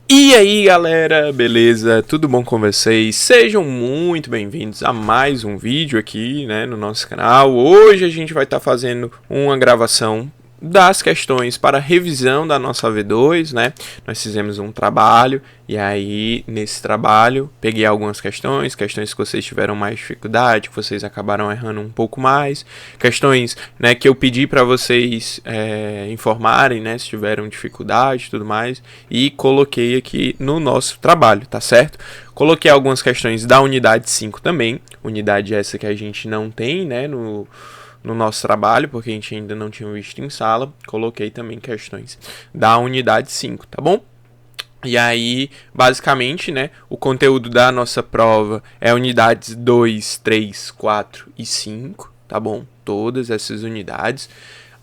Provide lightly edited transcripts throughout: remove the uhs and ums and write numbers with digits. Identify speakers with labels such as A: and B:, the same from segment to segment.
A: E aí galera, beleza? Tudo bom com vocês? Sejam muito bem-vindos a mais um vídeo aqui, né, no nosso canal. Hoje a gente vai estar fazendo uma gravação das questões para revisão da nossa V2, né? Nós fizemos um trabalho e aí nesse trabalho peguei algumas questões que vocês tiveram mais dificuldade, que vocês acabaram errando um pouco mais, questões, né, que eu pedi para vocês informarem, né, se tiveram dificuldade e tudo mais, e coloquei aqui no nosso trabalho, tá certo? Coloquei algumas questões da unidade 5 também, unidade essa que a gente não tem, né, no nosso trabalho, porque a gente ainda não tinha visto em sala. Coloquei também questões da unidade 5, tá bom? E aí, basicamente, né, o conteúdo da nossa prova é unidades 2, 3, 4 e 5, tá bom? Todas essas unidades.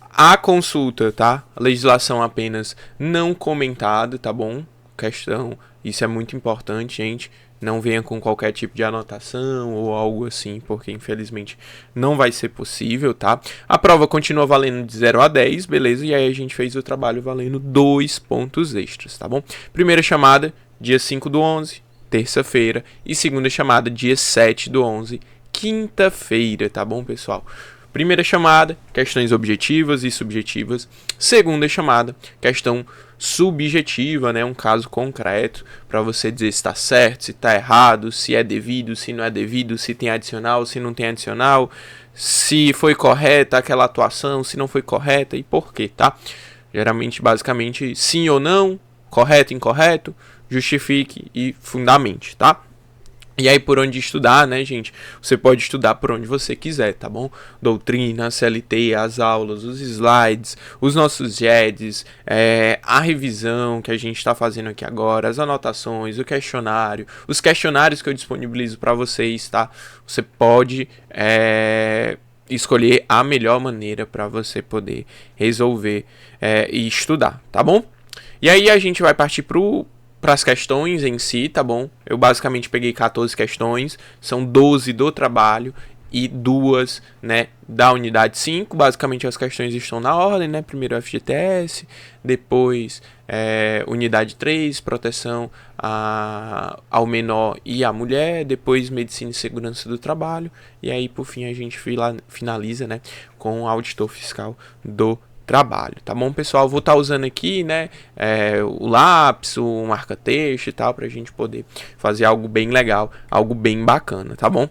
A: A consulta, tá? A legislação apenas não comentada, tá bom? Questão, isso é muito importante, gente. Não venha com qualquer tipo de anotação ou algo assim, porque infelizmente não vai ser possível, tá? A prova continua valendo de 0 a 10, beleza? E aí a gente fez o trabalho valendo 2 pontos extras, tá bom? Primeira chamada, dia 5/11, terça-feira. E segunda chamada, dia 7/11, quinta-feira, tá bom, pessoal? Primeira chamada, questões objetivas e subjetivas. Segunda chamada, questão subjetiva, né, um caso concreto para você dizer se está certo, se está errado, se é devido, se não é devido, se tem adicional, se não tem adicional, se foi correta aquela atuação, se não foi correta e por quê, tá? Geralmente, basicamente, sim ou não, correto, incorreto, justifique e fundamente, tá? E aí por onde estudar, né, gente? Você pode estudar por onde você quiser, tá bom? Doutrina, CLT, as aulas, os slides, os nossos GEDs, a revisão que a gente está fazendo aqui agora, as anotações, o questionário, os questionários que eu disponibilizo para vocês, tá? Você pode escolher a melhor maneira para você poder resolver e estudar, tá bom? E aí a gente vai partir para as questões em si, tá bom? Eu basicamente peguei 14 questões, são 12 do trabalho e 2, né, da unidade 5. Basicamente as questões estão na ordem, né? Primeiro FGTS, depois unidade 3, proteção ao menor e à mulher, depois medicina e segurança do trabalho, e aí por fim a gente finaliza, né, com o auditor fiscal do trabalho, tá bom, pessoal? Vou estar usando aqui, né, o lápis, o marca-texto e tal, pra gente poder fazer algo bem legal, algo bem bacana, tá bom?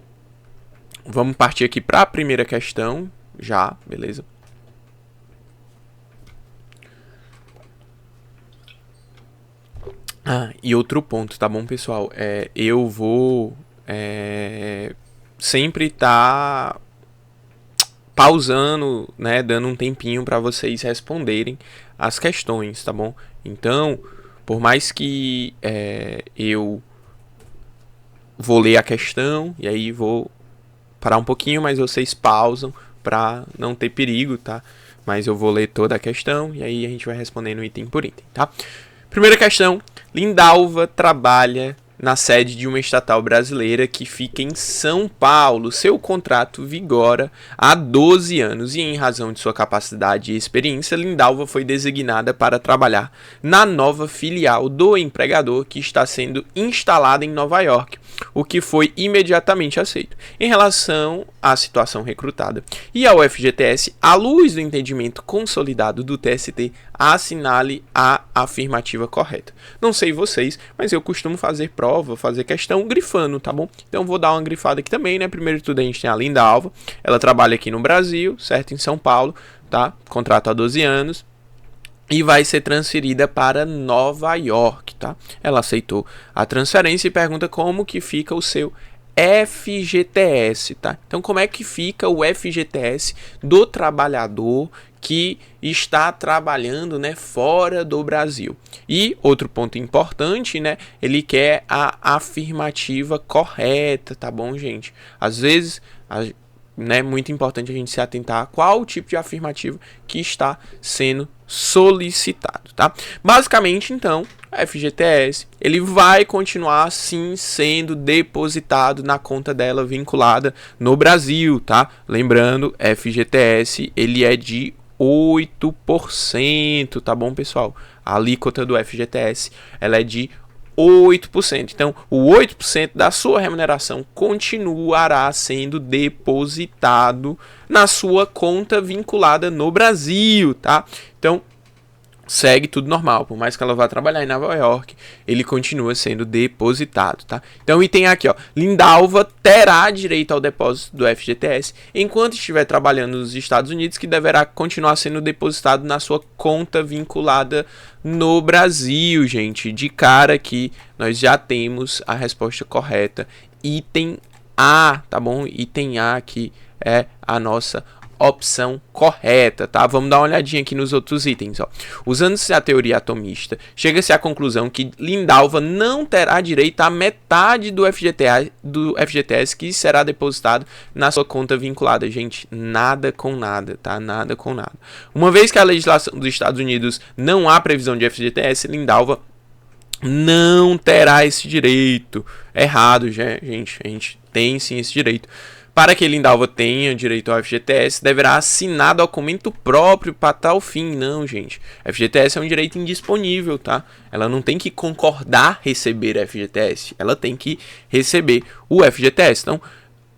A: Vamos partir aqui para a primeira questão, já, beleza? E outro ponto, tá bom, pessoal? Eu vou sempre estar pausando, né, dando um tempinho para vocês responderem as questões, tá bom? Então, por mais que eu vou ler a questão e aí vou parar um pouquinho, mas vocês pausam para não ter perigo, tá? Mas eu vou ler toda a questão e aí a gente vai respondendo item por item, tá? Primeira questão: Lindalva trabalha na sede de uma estatal brasileira que fica em São Paulo. Seu contrato vigora há 12 anos e, em razão de sua capacidade e experiência, Lindalva foi designada para trabalhar na nova filial do empregador que está sendo instalada em Nova York, o que foi imediatamente aceito. Em relação à situação recrutada e ao FGTS, à luz do entendimento consolidado do TST, assinale a afirmativa correta. Não sei vocês, mas eu costumo fazer questão grifando, tá bom? Então vou dar uma grifada aqui também, né? Primeiro de tudo a gente tem a Lindalva, ela trabalha aqui no Brasil, certo? Em São Paulo, tá? Contrato há 12 anos. E vai ser transferida para Nova York, tá? Ela aceitou a transferência e pergunta como que fica o seu FGTS, tá? Então, como é que fica o FGTS do trabalhador que está trabalhando, né, fora do Brasil? E outro ponto importante, né, ele quer a afirmativa correta, tá bom, gente? Às vezes, né, muito importante a gente se atentar a qual tipo de afirmativa que está sendo solicitado, tá? Basicamente, então, a FGTS, ele vai continuar sim sendo depositado na conta dela vinculada no Brasil, tá? Lembrando, FGTS, ele é de 8%, tá bom, pessoal? A alíquota do FGTS, ela é de 8%. Então, o 8% da sua remuneração continuará sendo depositado na sua conta vinculada no Brasil, tá? Então, segue tudo normal, por mais que ela vá trabalhar em Nova York, ele continua sendo depositado, tá? Então, item aqui, ó, Lindalva terá direito ao depósito do FGTS enquanto estiver trabalhando nos Estados Unidos, que deverá continuar sendo depositado na sua conta vinculada no Brasil, gente. De cara aqui, nós já temos a resposta correta. Item A, tá bom? Item A aqui é a nossa opção correta, tá? Vamos dar uma olhadinha aqui nos outros itens, ó. Usando-se a teoria atomista, chega-se à conclusão que Lindalva não terá direito à metade do FGTS que será depositado na sua conta vinculada. Gente, nada com nada, tá? Nada com nada. Uma vez que a legislação dos Estados Unidos não há previsão de FGTS, Lindalva não terá esse direito. Errado, gente. A gente tem sim esse direito. Para que Lindalva tenha direito ao FGTS, deverá assinar documento próprio para tal fim. Não, gente. FGTS é um direito indisponível, tá? Ela não tem que concordar receber FGTS. Ela tem que receber o FGTS. Então,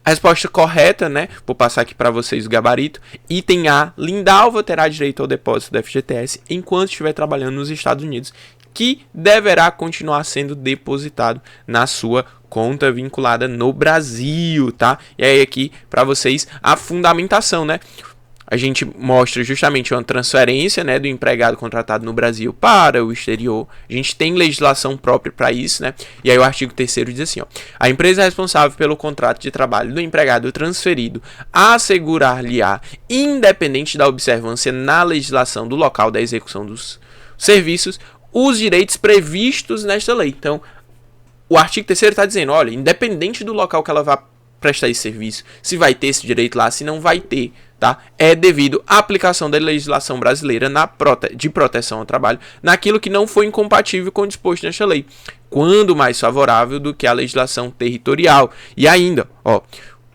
A: a resposta correta, né? Vou passar aqui para vocês o gabarito. Item A. Lindalva terá direito ao depósito do FGTS enquanto estiver trabalhando nos Estados Unidos, que deverá continuar sendo depositado na sua conta vinculada no Brasil, tá? E aí aqui para vocês a fundamentação, né? A gente mostra justamente uma transferência, né, do empregado contratado no Brasil para o exterior. A gente tem legislação própria para isso, né? E aí o artigo 3º diz assim, ó: a empresa responsável pelo contrato de trabalho do empregado transferido assegurar-lhe-á, independente da observância na legislação do local da execução dos serviços, os direitos previstos nesta lei. Então, o artigo 3º está dizendo, olha, independente do local que ela vá prestar esse serviço, se vai ter esse direito lá, se não vai ter, tá? É devido à aplicação da legislação brasileira de proteção ao trabalho naquilo que não foi incompatível com o disposto nesta lei, quando mais favorável do que a legislação territorial. E ainda, ó,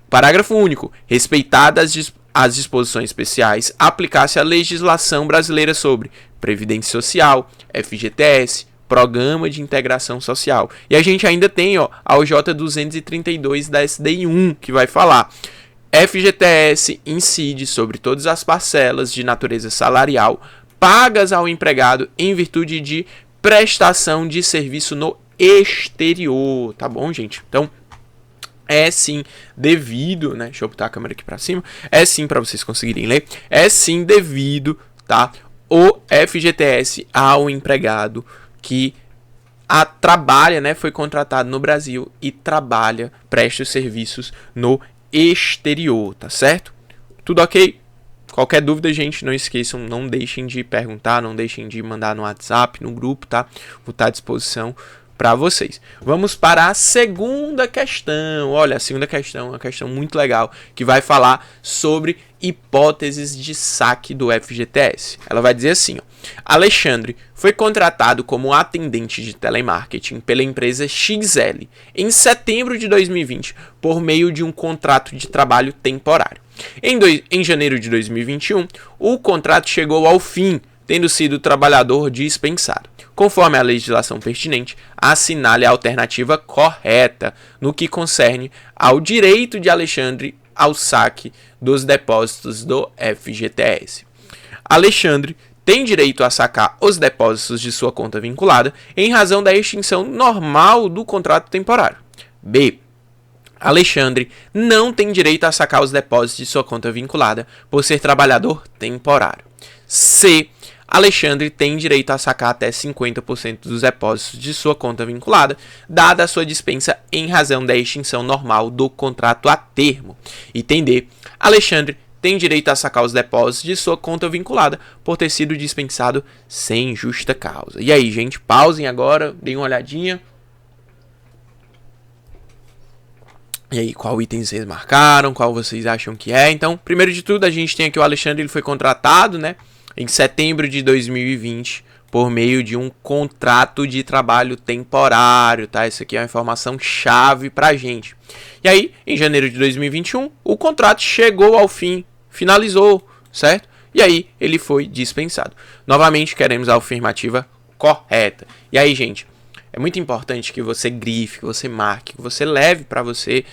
A: parágrafo único, respeitadas as disposições especiais, aplicar-se a legislação brasileira sobre Previdência Social, FGTS, Programa de Integração Social. E a gente ainda tem, ó, a OJ 232 da SDI 1, que vai falar: FGTS incide sobre todas as parcelas de natureza salarial pagas ao empregado em virtude de prestação de serviço no exterior. Tá bom, gente? Então, é sim devido, né? Deixa eu botar a câmera aqui para cima. É sim, para vocês conseguirem ler. É sim devido, tá? O FGTS ao empregado que trabalha, né, foi contratado no Brasil e trabalha, presta os serviços no exterior, tá certo? Tudo ok? Qualquer dúvida, gente, não esqueçam, não deixem de perguntar, não deixem de mandar no WhatsApp, no grupo, tá? Vou estar à disposição para vocês. Vamos para a segunda questão. Olha, a segunda questão é uma questão muito legal, que vai falar sobre hipóteses de saque do FGTS. Ela vai dizer assim, ó: Alexandre foi contratado como atendente de telemarketing pela empresa XL em setembro de 2020 por meio de um contrato de trabalho temporário. Em janeiro de 2021, o contrato chegou ao fim, tendo sido o trabalhador dispensado. Conforme a legislação pertinente, assinale a alternativa correta no que concerne ao direito de Alexandre ao saque dos depósitos do FGTS. Alexandre tem direito a sacar os depósitos de sua conta vinculada em razão da extinção normal do contrato temporário. B. Alexandre não tem direito a sacar os depósitos de sua conta vinculada por ser trabalhador temporário. C. Alexandre tem direito a sacar até 50% dos depósitos de sua conta vinculada, dada a sua dispensa em razão da extinção normal do contrato a termo. Item D. Alexandre tem direito a sacar os depósitos de sua conta vinculada por ter sido dispensado sem justa causa. E aí, gente, pausem agora, deem uma olhadinha. E aí, qual item vocês marcaram, qual vocês acham que é? Então, primeiro de tudo, a gente tem aqui o Alexandre, ele foi contratado, né, em setembro de 2020, por meio de um contrato de trabalho temporário, tá? Isso aqui é uma informação chave pra gente. E aí, em janeiro de 2021, o contrato chegou ao fim, finalizou, certo? E aí, ele foi dispensado. Novamente, queremos a afirmativa correta. E aí, gente, é muito importante que você grife, que você marque, que você leve para você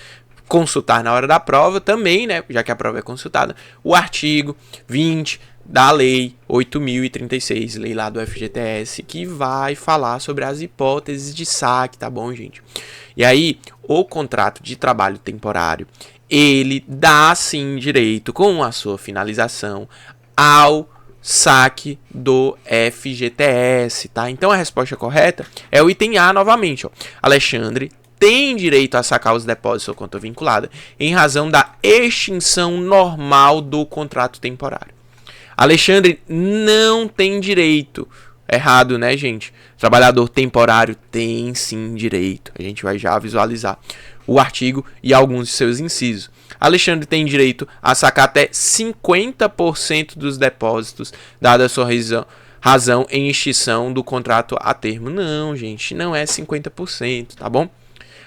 A: consultar na hora da prova também, né, já que a prova é consultada, o artigo 20 da lei 8.036, lei lá do FGTS, que vai falar sobre as hipóteses de saque, tá bom, gente? E aí, o contrato de trabalho temporário, ele dá sim direito, com a sua finalização, ao saque do FGTS, tá? Então a resposta correta é o item A novamente, ó. Alexandre tem direito a sacar os depósitos ou conta vinculada em razão da extinção normal do contrato temporário. Alexandre não tem direito. Errado, né, gente? Trabalhador temporário tem sim direito. A gente vai já visualizar o artigo e alguns de seus incisos. Alexandre tem direito a sacar até 50% dos depósitos, dada a sua razão em extinção do contrato a termo. Não, gente, não é 50%, tá bom?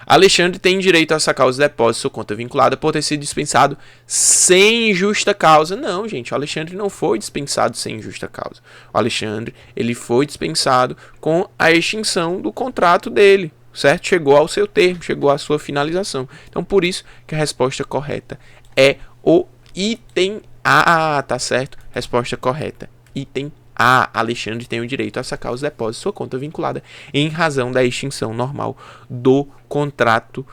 A: Alexandre tem direito a sacar os depósitos ou conta vinculada por ter sido dispensado sem justa causa. Não, gente, o Alexandre não foi dispensado sem justa causa. O Alexandre, ele foi dispensado com a extinção do contrato dele, certo? Chegou ao seu termo, chegou à sua finalização. Então, por isso que a resposta correta é o item A, tá certo? Resposta correta, item A. Alexandre tem o direito a sacar os depósitos sua conta vinculada em razão da extinção normal do contrato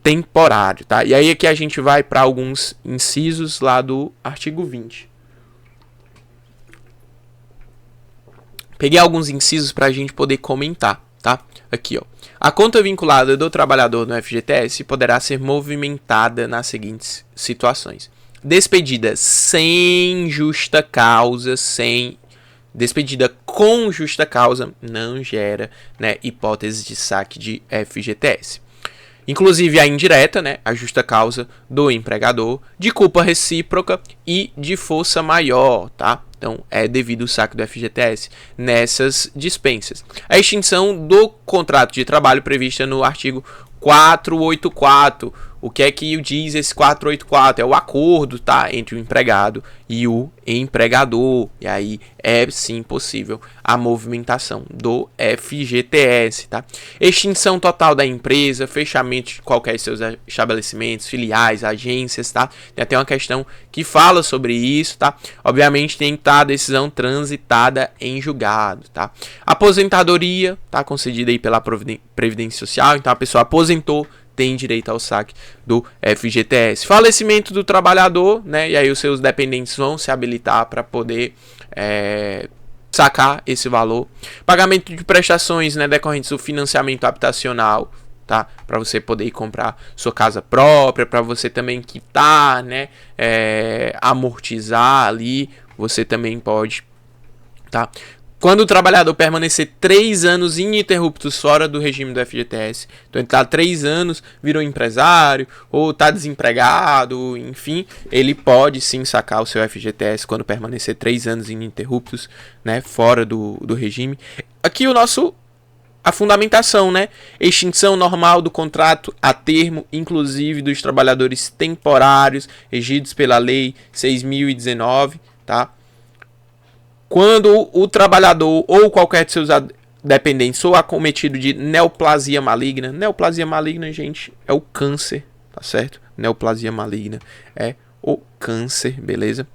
A: temporário, tá? E aí aqui a gente vai para alguns incisos lá do artigo 20. Peguei alguns incisos para a gente poder comentar, tá? Aqui, ó. A conta vinculada do trabalhador no FGTS poderá ser movimentada nas seguintes situações: despedida sem justa causa, despedida com justa causa não gera, né, hipótese de saque de FGTS. Inclusive a indireta, né, a justa causa do empregador, de culpa recíproca e de força maior, tá? Então é devido ao saque do FGTS nessas dispensas. A extinção do contrato de trabalho prevista no artigo 484. O que é que diz esse 484? É o acordo, tá, entre o empregado e o empregador. E aí é sim possível a movimentação do FGTS, tá? Extinção total da empresa, fechamento de qualquer de seus estabelecimentos, filiais, agências, tá? Tem até uma questão que fala sobre isso, tá? Obviamente tem que estar a decisão transitada em julgado, tá? Aposentadoria, tá, concedida aí pela Previdência Social. Então a pessoa aposentou, tem direito ao saque do FGTS. Falecimento do trabalhador, né? E aí os seus dependentes vão se habilitar para poder sacar esse valor. Pagamento de prestações, né, decorrentes do financiamento habitacional, tá? Para você poder ir comprar sua casa própria, para você também quitar, né? Amortizar ali, você também pode, tá? Quando o trabalhador permanecer 3 anos ininterruptos fora do regime do FGTS, então ele está 3 anos, virou empresário, ou está desempregado, enfim, ele pode sim sacar o seu FGTS quando permanecer 3 anos ininterruptos, né, fora do regime. Aqui a fundamentação, né? Extinção normal do contrato a termo, inclusive dos trabalhadores temporários, regidos pela Lei 6.019, tá? Quando o trabalhador ou qualquer de seus dependentes ou acometido de neoplasia maligna, gente, é o câncer, tá certo? Neoplasia maligna é o câncer, beleza?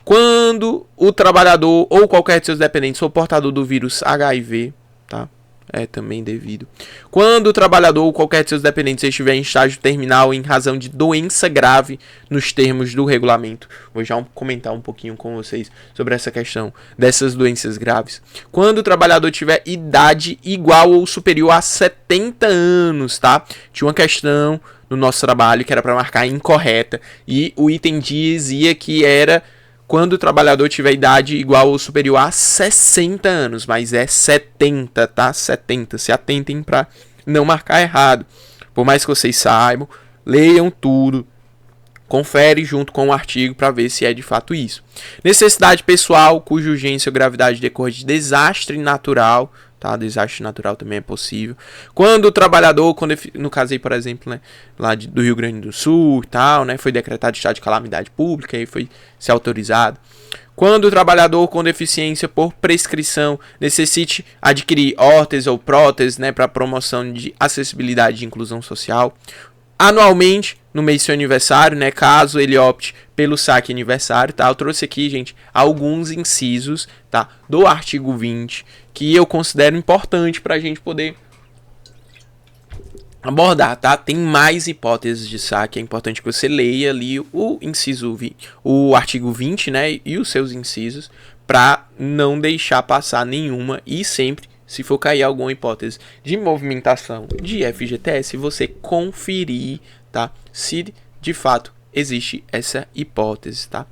A: Quando o trabalhador ou qualquer de seus dependentes for portador do vírus HIV, tá? É também devido. Quando o trabalhador ou qualquer de seus dependentes estiver em estágio terminal em razão de doença grave nos termos do regulamento. Vou já comentar um pouquinho com vocês sobre essa questão dessas doenças graves. Quando o trabalhador tiver idade igual ou superior a 70 anos, tá? Tinha uma questão no nosso trabalho que era para marcar incorreta e o item dizia que era quando o trabalhador tiver idade igual ou superior a 60 anos, mas é 70, tá? 70. Se atentem para não marcar errado. Por mais que vocês saibam, leiam tudo, confere junto com o artigo para ver se é de fato isso. Necessidade pessoal, cuja urgência ou gravidade decorre de desastre natural, tá? Desastre natural também é possível. Quando o trabalhador, no caso aí, por exemplo, né, lá do Rio Grande do Sul e tal, né, foi decretado estado de calamidade pública e foi ser autorizado. Quando o trabalhador com deficiência por prescrição necessite adquirir órteses ou próteses, né, para promoção de acessibilidade e inclusão social. Anualmente, no mês do seu aniversário, né, caso ele opte pelo saque aniversário, tá? Eu trouxe aqui, gente, alguns incisos, tá, do artigo 20, que eu considero importante para a gente poder abordar, tá? Tem mais hipóteses de saque, é importante que você leia ali o inciso 20, o artigo 20, né, e os seus incisos, para não deixar passar nenhuma e sempre, se for cair alguma hipótese de movimentação de FGTS, você conferir, tá? Se de fato existe essa hipótese, tá?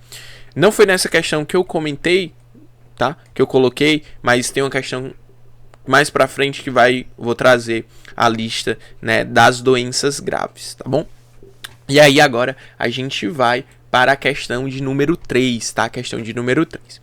A: Não foi nessa questão que eu comentei, tá? Que eu coloquei, mas tem uma questão mais para frente que vou trazer a lista, né, das doenças graves, tá bom? E aí agora a gente vai para a questão de número 3, tá? A questão de número 3.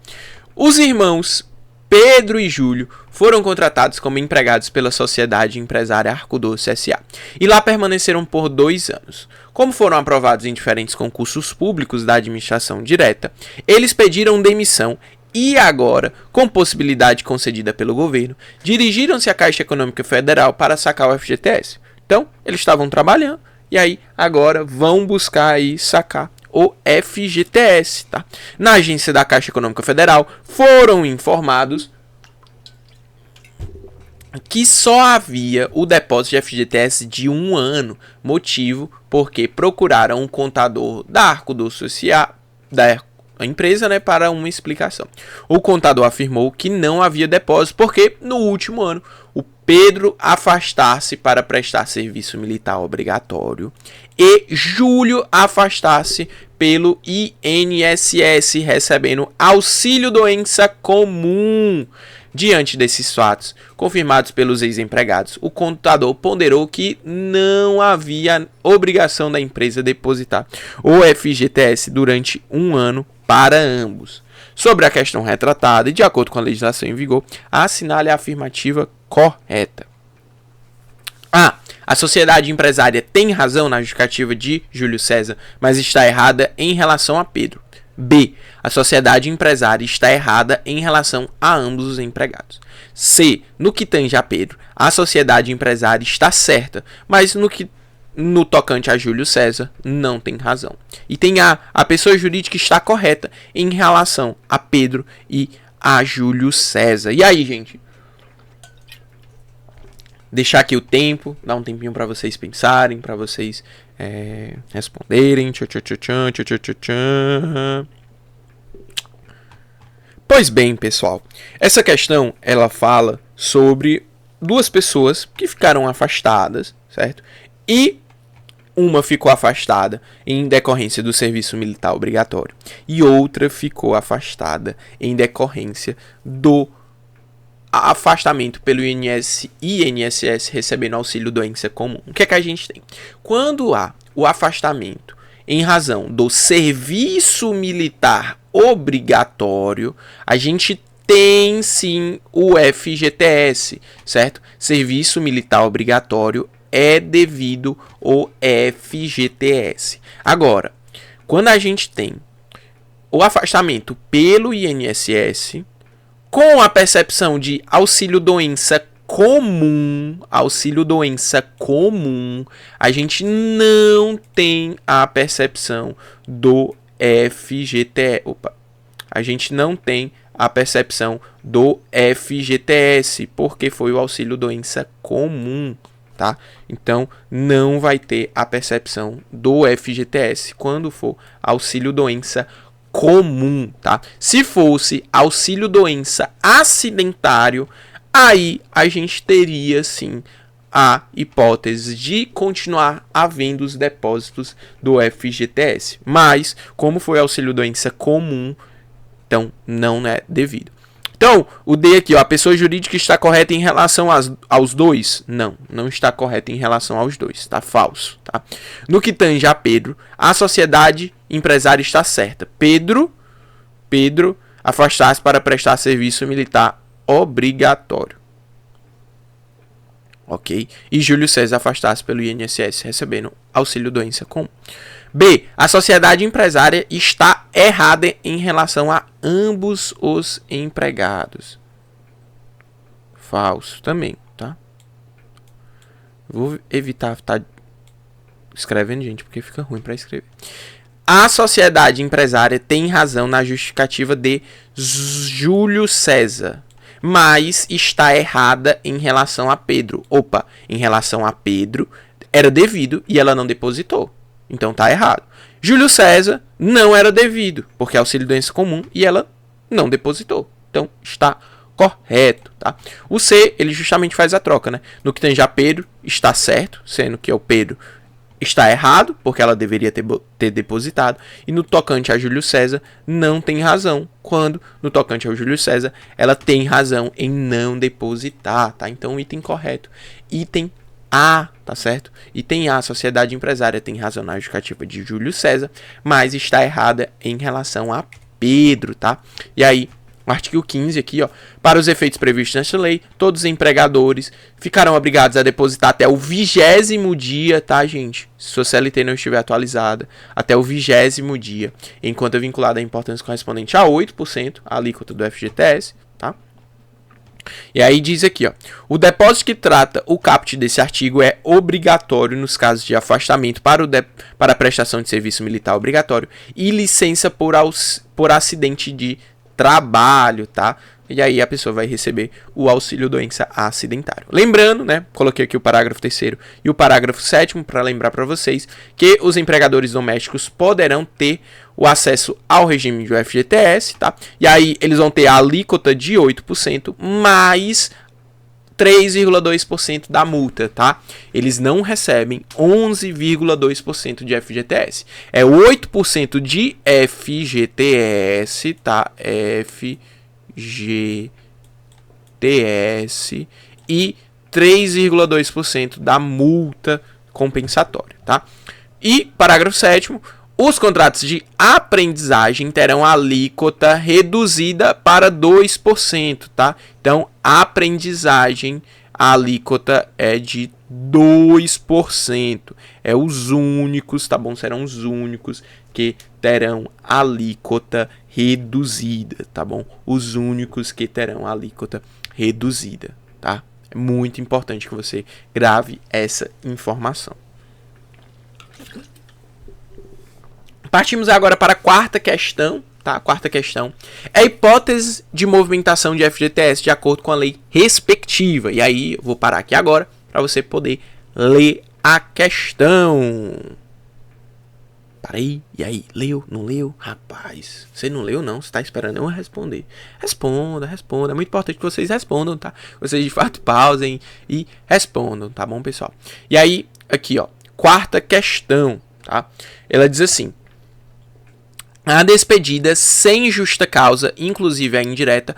A: Os irmãos Pedro e Júlio foram contratados como empregados pela Sociedade Empresária Arco Doce S.A. e lá permaneceram por 2 anos. Como foram aprovados em diferentes concursos públicos da administração direta, eles pediram demissão e agora, com possibilidade concedida pelo governo, dirigiram-se à Caixa Econômica Federal para sacar o FGTS. Então, eles estavam trabalhando e aí agora vão buscar aí sacar o FGTS, tá? Na agência da Caixa Econômica Federal foram informados que só havia o depósito de FGTS de 1 ano, motivo porque procuraram um contador da Arco Doce S.A., da empresa, né, para uma explicação. O contador afirmou que não havia depósito porque no último ano o Pedro afastar-se para prestar serviço militar obrigatório e Júlio afastar-se pelo INSS recebendo auxílio doença comum. Diante desses fatos, confirmados pelos ex-empregados, o contador ponderou que não havia obrigação da empresa depositar o FGTS durante 1 ano para ambos. Sobre a questão retratada e de acordo com a legislação em vigor, assinale a afirmativa correta. A. A sociedade empresária tem razão na justificativa de Júlio César, mas está errada em relação a Pedro. B. A sociedade empresária está errada em relação a ambos os empregados. C. No que tange a Pedro, a sociedade empresária está certa, mas no tocante a Júlio César, não tem razão. E tem a pessoa jurídica está correta em relação a Pedro e a Júlio César. E aí, gente? Deixar aqui o tempo, dar um tempinho para vocês pensarem, para vocês responderem. Pois bem, pessoal, essa questão ela fala sobre 2 pessoas que ficaram afastadas, certo? E uma ficou afastada em decorrência do serviço militar obrigatório e outra ficou afastada em decorrência do afastamento pelo INSS recebendo auxílio doença comum. O que é que a gente tem? Quando há o afastamento em razão do serviço militar obrigatório, a gente tem sim o FGTS, certo? Serviço militar obrigatório é devido ao FGTS. Agora, quando a gente tem o afastamento pelo INSS, com a percepção de auxílio doença comum, a gente não tem a percepção do FGTS. A gente não tem a percepção do FGTS, porque foi o auxílio doença comum, tá? Então, não vai ter a percepção do FGTS quando for auxílio doença comum, tá? Se fosse auxílio doença acidentário, aí a gente teria sim a hipótese de continuar havendo os depósitos do FGTS. Mas, como foi auxílio doença comum, então não é devido. Então, o D aqui, ó, a pessoa jurídica está correta em relação aos 2? Não está correta em relação aos 2, está falso, tá? No que tange a Pedro, a sociedade empresária está certa. Pedro afastar-se para prestar serviço militar obrigatório. ok? E Júlio César afastasse pelo INSS recebendo auxílio-doença comum. B. A sociedade empresária está errada em relação a ambos os empregados. Falso também, tá? Vou evitar estar escrevendo, gente, porque fica ruim para escrever. A sociedade empresária tem razão na justificativa de Júlio César, mas está errada em relação a Pedro. Opa, em relação a Pedro era devido e ela não depositou. Então tá errado. Júlio César não era devido, porque é auxílio-doença comum e ela não depositou. Então está correto, tá? O C, ele justamente faz a troca, né? No que tange a Pedro, está certo, sendo que o Pedro está errado, porque ela deveria ter depositado. E no tocante a Júlio César, não tem razão, quando no tocante ao Júlio César, ela tem razão em não depositar, tá? Então, item correto. Item A, tá certo? Item A, a sociedade empresária tem razão na justificativa de Júlio César, mas está errada em relação a Pedro, tá? E aí, o artigo 15 aqui, ó, para os efeitos previstos nesta lei, todos os empregadores ficarão obrigados a depositar até o 20º dia, tá, gente? Se sua CLT não estiver atualizada, até o 20º dia, enquanto é vinculada à importância correspondente a 8%, a alíquota do FGTS, tá? E aí diz aqui, ó, o depósito que trata o caput desse artigo é obrigatório nos casos de afastamento para a prestação de serviço militar obrigatório e licença por acidente de trabalho, tá? E aí a pessoa vai receber o auxílio-doença acidentário. Lembrando, né? Coloquei aqui o parágrafo 3º e o parágrafo 7º para lembrar para vocês que os empregadores domésticos poderão ter o acesso ao regime do FGTS, tá? E aí eles vão ter a alíquota de 8% mais 3,2% da multa, tá? Eles não recebem 11,2% de FGTS. É 8% de FGTS, tá? FGTS e 3,2% da multa compensatória, tá? E parágrafo 7º, os contratos de aprendizagem terão alíquota reduzida para 2%, tá? Então, a aprendizagem, a alíquota é de 2%. É os únicos, tá bom? Serão os únicos que terão alíquota reduzida, tá bom? Os únicos que terão alíquota reduzida, tá? É muito importante que você grave essa informação. Partimos agora para a quarta questão, tá? A quarta questão é a hipótese de movimentação de FGTS de acordo com a lei respectiva. E aí, eu vou parar aqui agora para você poder ler a questão. Parei, e aí? Leu? Não leu? Rapaz, você não leu não? Você está esperando eu responder. Responda. É muito importante que vocês respondam, tá? Vocês de fato pausem e respondam, tá bom, pessoal? E aí, aqui, ó, quarta questão, tá? Ela diz assim: a despedida sem justa causa, inclusive a indireta,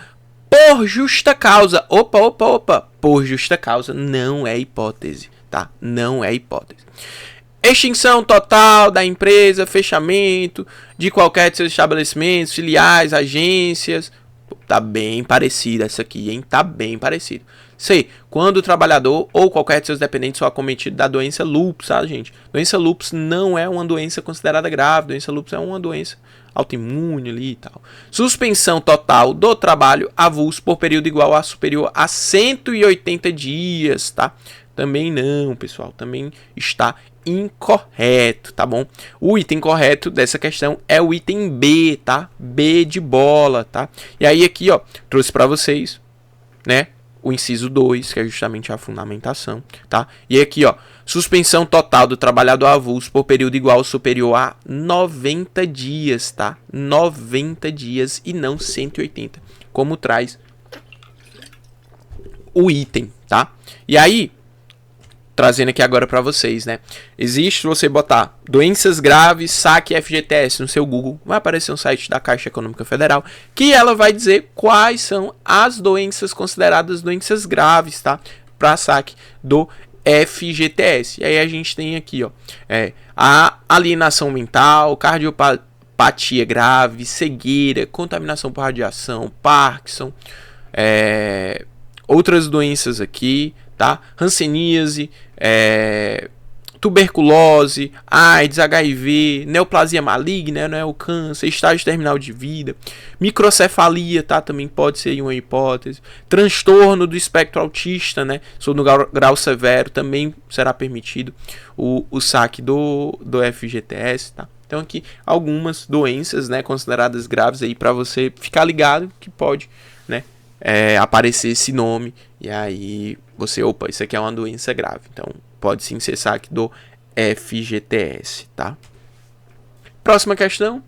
A: por justa causa. Opa. Por justa causa não é hipótese, tá? Não é hipótese. Extinção total da empresa, fechamento de qualquer de seus estabelecimentos, filiais, agências. Tá bem parecida essa aqui, hein? Tá bem parecido. C. Quando o trabalhador ou qualquer de seus dependentes for acometido da doença lúpus, tá, gente? Doença lúpus não é uma doença considerada grave. Doença lúpus é uma doença autoimune ali e tal. Suspensão total do trabalho avulso por período igual a superior a 180 dias, tá? Também não, pessoal. Também está incorreto, tá bom? O item correto dessa questão é o item B, tá? B de bola, tá? E aí aqui, ó, trouxe para vocês, né, o inciso 2, que é justamente a fundamentação, tá? E aqui, ó, suspensão total do trabalhador avulso por período igual ou superior a 90 dias, tá? 90 dias e não 180, como traz o item, tá? E aí, trazendo aqui agora para vocês, né? Existe, se você botar doenças graves, saque FGTS no seu Google, vai aparecer um site da Caixa Econômica Federal, que ela vai dizer quais são as doenças consideradas doenças graves, tá? Para saque do FGTS. E aí a gente tem aqui, ó, a alienação mental, cardiopatia grave, cegueira, contaminação por radiação, Parkinson, outras doenças aqui, tá? Hanseníase, tuberculose, AIDS, HIV, neoplasia maligna, né, o câncer, estágio terminal de vida, microcefalia, tá, também pode ser uma hipótese, transtorno do espectro autista, né, no grau severo, também será permitido o saque do FGTS, tá. Então aqui algumas doenças, né, consideradas graves aí para você ficar ligado que pode, né, aparecer esse nome e aí você, opa, isso aqui é uma doença grave, então pode sim ser saque do FGTS, tá? Próxima questão.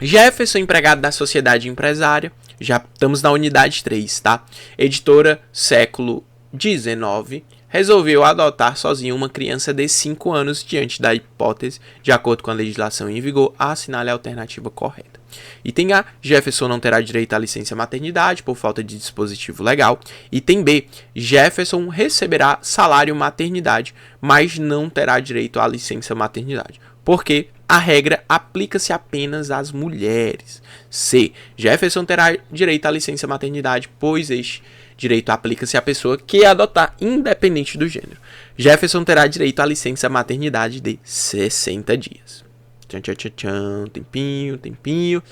A: Jefferson, empregado da sociedade empresária. Já estamos na unidade 3, tá? Editora século XIX. Resolveu adotar sozinho uma criança de 5 anos diante da hipótese, de acordo com a legislação em vigor, assinale a alternativa correta. Item A, Jefferson não terá direito à licença maternidade por falta de dispositivo legal. Item B, Jefferson receberá salário maternidade, mas não terá direito à licença maternidade, porque a regra aplica-se apenas às mulheres. C, Jefferson terá direito à licença maternidade, pois este direito aplica-se à pessoa que adotar, independente do gênero. Jefferson terá direito à licença maternidade de 60 dias. Tchan, tchan, tchan, tchan, tempinho.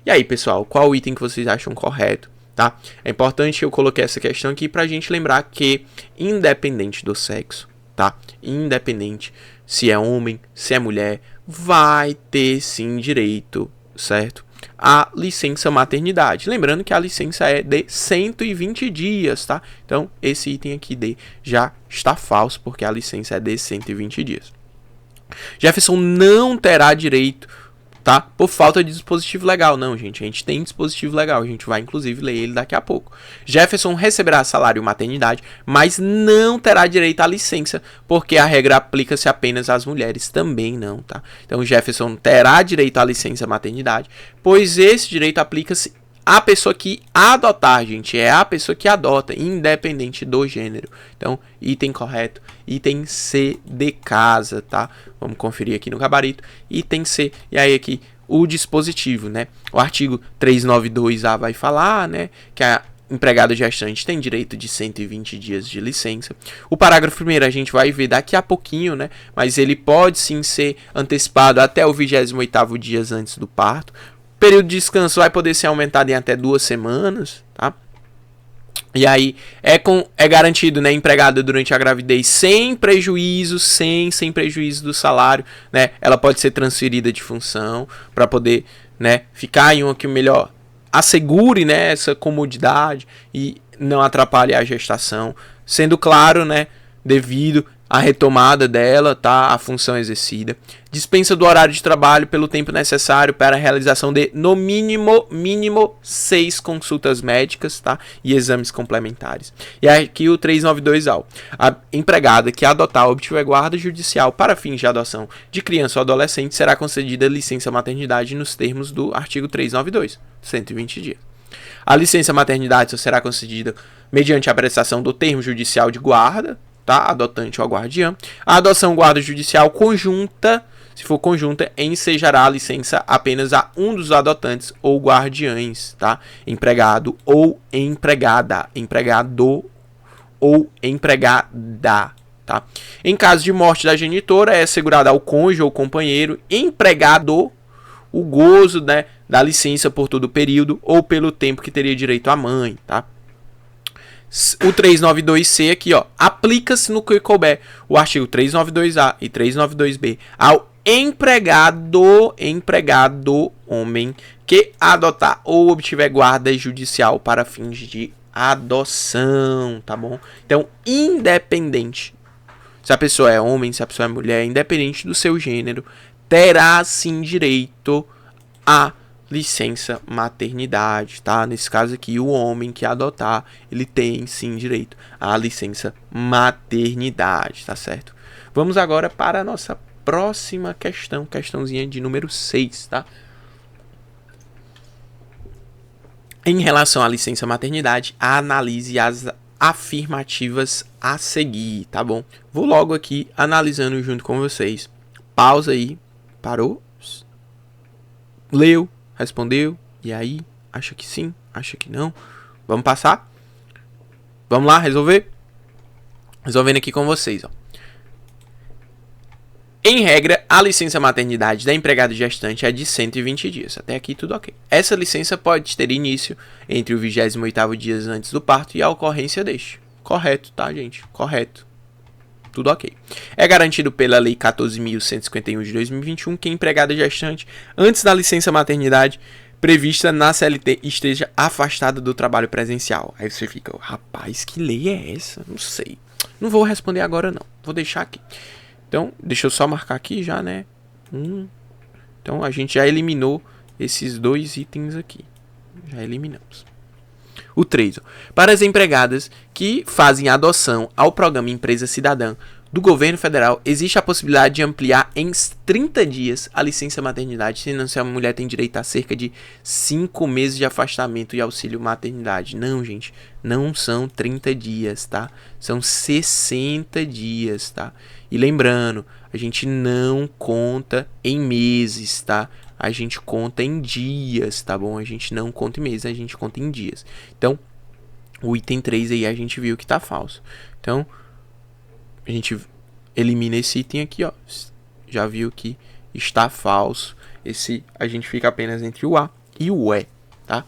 A: E aí, pessoal, qual item que vocês acham correto, tá? É importante eu coloquei essa questão aqui pra gente lembrar que, independente do sexo, tá? Independente se é homem, se é mulher, vai ter sim direito, certo? A licença maternidade. Lembrando que a licença é de 120 dias, tá? Então, esse item aqui D já está falso, porque a licença é de 120 dias. Jefferson não terá direito, tá? Por falta de dispositivo legal. Não, gente, a gente tem dispositivo legal. A gente vai, inclusive, ler ele daqui a pouco. Jefferson receberá salário maternidade, mas não terá direito à licença, porque a regra aplica-se apenas às mulheres. Também não, tá? Então, Jefferson terá direito à licença maternidade, pois esse direito aplica-se à pessoa que adotar, gente. É a pessoa que adota, independente do gênero. Então, item correto. Item C de casa, tá? Vamos conferir aqui no gabarito. Item C. E aí aqui o dispositivo, né? O artigo 392A vai falar, né? Que a empregada gestante tem direito de 120 dias de licença. O parágrafo 1º a gente vai ver daqui a pouquinho, né? Mas ele pode sim ser antecipado até o 28º dia antes do parto. O período de descanso vai poder ser aumentado em até 2 semanas, tá? E aí é garantido, né, empregada durante a gravidez sem prejuízo, sem prejuízo do salário, né? Ela pode ser transferida de função para poder, né, ficar em uma que melhor assegure, né, essa comodidade e não atrapalhe a gestação, sendo claro, né, devido à retomada dela, tá, a função exercida. Dispensa do horário de trabalho pelo tempo necessário para a realização de, no mínimo 6 consultas médicas, tá, e exames complementares. E aqui o 392A. A empregada que adotar ou obtiver guarda judicial para fins de adoção de criança ou adolescente será concedida licença maternidade nos termos do artigo 392, 120 dias. A licença maternidade só será concedida mediante a prestação do termo judicial de guarda, tá? Adotante ou guardiã. A adoção guarda judicial conjunta, se for conjunta, ensejará a licença apenas a um dos adotantes ou guardiães, tá? Empregado ou empregada, empregado ou empregada, tá? Em caso de morte da genitora, é assegurada ao cônjuge ou companheiro empregado o gozo, né, da licença por todo o período ou pelo tempo que teria direito a mãe, tá? O 392C aqui, ó, aplica-se no que couber o artigo 392A e 392B ao empregado homem que adotar ou obtiver guarda judicial para fins de adoção, tá bom? Então, independente se a pessoa é homem, se a pessoa é mulher, independente do seu gênero, terá sim direito a licença maternidade, tá? Nesse caso aqui, o homem que adotar, ele tem sim direito à licença maternidade, tá certo? Vamos agora para a nossa próxima questão, questãozinha de número 6, tá? Em relação à licença maternidade, analise as afirmativas a seguir, tá bom? Vou logo aqui analisando junto com vocês. Pausa aí, parou, leu, respondeu, e aí, acha que sim, acha que não. Vamos passar? Vamos lá resolver? Resolvendo aqui com vocês, ó. Em regra, a licença maternidade da empregada gestante é de 120 dias. Até aqui tudo ok. Essa licença pode ter início entre o 28º dia antes do parto e a ocorrência deste. Correto, tá, gente? Correto. Tudo ok. É garantido pela Lei 14.151 de 2021 que a empregada gestante, antes da licença maternidade prevista na CLT, esteja afastada do trabalho presencial. Aí você fica, rapaz, que lei é essa? Não sei. Não vou responder agora, não. Vou deixar aqui. Então, deixa eu só marcar aqui já, né? Então, a gente já eliminou esses 2 itens aqui. Já eliminamos. O 3. Para as empregadas que fazem adoção ao programa Empresa Cidadã do governo federal, existe a possibilidade de ampliar em 30 dias a licença maternidade, sendo se a mulher tem direito a cerca de 5 meses de afastamento e auxílio maternidade. Não, gente, não são 30 dias, tá? São 60 dias, tá? E lembrando, a gente não conta em meses, tá? A gente conta em dias, tá bom? A gente não conta em meses, a gente conta em dias. Então, o item 3 aí a gente viu que tá falso. Então, a gente elimina esse item aqui, ó. Já viu que está falso. Esse a gente fica apenas entre o A e o E, tá?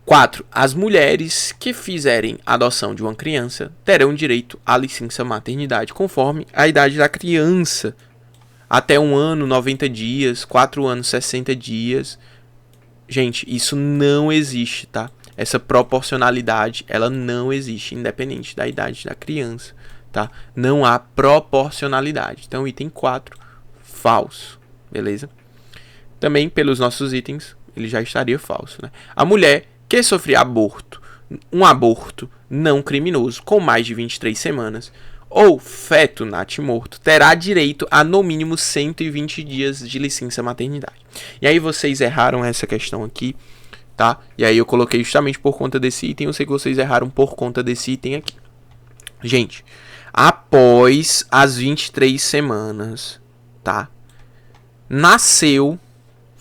A: 4. As mulheres que fizerem adoção de uma criança terão direito à licença maternidade conforme a idade da criança. Até 1 ano, 90 dias, 4 anos, 60 dias. Gente, isso não existe, tá? Essa proporcionalidade, ela não existe, independente da idade da criança, tá? Não há proporcionalidade. Então, item 4, falso, beleza? Também, pelos nossos itens, ele já estaria falso, né? A mulher que sofrer aborto, um aborto não criminoso com mais de 23 semanas, ou feto natimorto, terá direito a no mínimo 120 dias de licença maternidade. E aí vocês erraram essa questão aqui, tá? E aí eu coloquei justamente por conta desse item, eu sei que vocês erraram por conta desse item aqui. Gente, após as 23 semanas, tá? Nasceu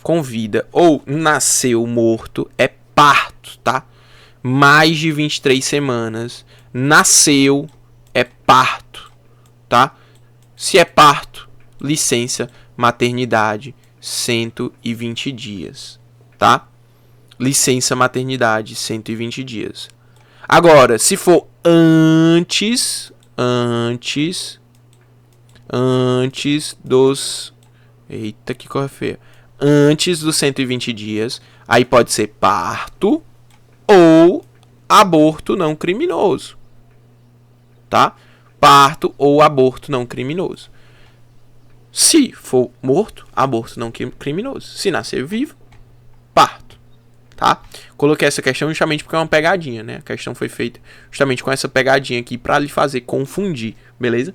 A: com vida ou nasceu morto é parto, tá? Mais de 23 semanas, nasceu é parto, tá? Se é parto, licença maternidade 120 dias, tá? Licença maternidade 120 dias. Agora, se for antes dos... Eita, que coisa feia. Antes dos 120 dias, aí pode ser parto ou aborto não criminoso, tá? Parto ou aborto não criminoso. Se for morto, aborto não criminoso. Se nascer vivo, parto, tá? Coloquei essa questão justamente porque é uma pegadinha, né? A questão foi feita justamente com essa pegadinha aqui para lhe fazer confundir, beleza?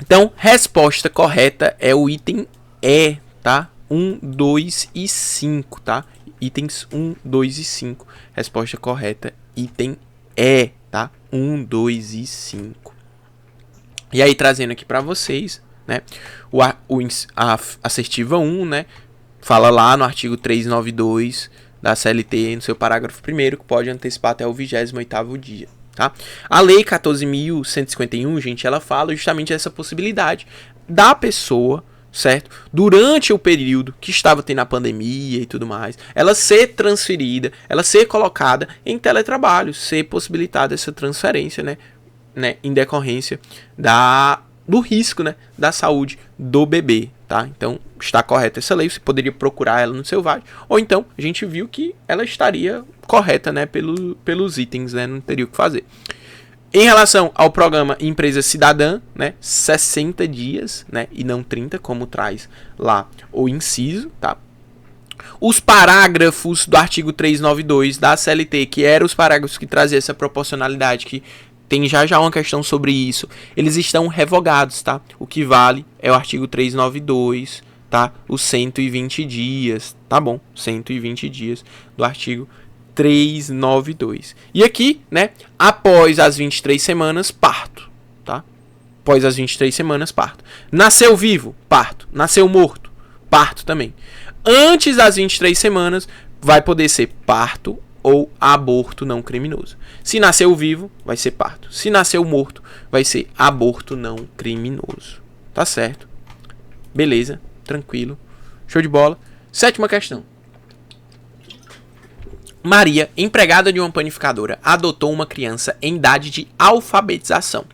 A: Então, resposta correta é o item E, tá? 1, 2 e 5, tá? Itens 1, 2 e 5. Resposta correta, item E, tá? 1, 2 e 5. E aí, trazendo aqui para vocês, né? A assertiva 1, né? Fala lá no artigo 392 da CLT, no seu parágrafo 1º, que pode antecipar até o 28º dia. Tá? A Lei 14.151, gente, ela fala justamente essa possibilidade da pessoa, certo? Durante o período que estava tendo a pandemia e tudo mais, ela ser transferida, ela ser colocada em teletrabalho, ser possibilitada essa transferência, né? Em decorrência do risco, né? Da saúde do bebê, tá? Então, está correta essa lei, você poderia procurar ela no seu VAD, ou então, a gente viu que ela estaria correta, né? Pelos itens, né? Não teria o que fazer. Em relação ao programa Empresa Cidadã, né? 60 dias, né? E não 30, como traz lá o inciso, tá? Os parágrafos do artigo 392 da CLT, que eram os parágrafos que traziam essa proporcionalidade, que tem já uma questão sobre isso, eles estão revogados, tá? O que vale é o artigo 392, tá? Os 120 dias, tá bom? 120 dias do artigo 392. E aqui, né? Após as 23 semanas, parto, tá? Após as 23 semanas, parto. Nasceu vivo, parto. Nasceu morto, parto também. Antes das 23 semanas, vai poder ser parto ou aborto não criminoso. Se nasceu vivo, vai ser parto. Se nasceu morto, vai ser aborto não criminoso. Tá certo? Beleza, tranquilo. Show de bola. 7ª questão. Maria, empregada de uma panificadora, adotou uma criança em idade de alfabetização.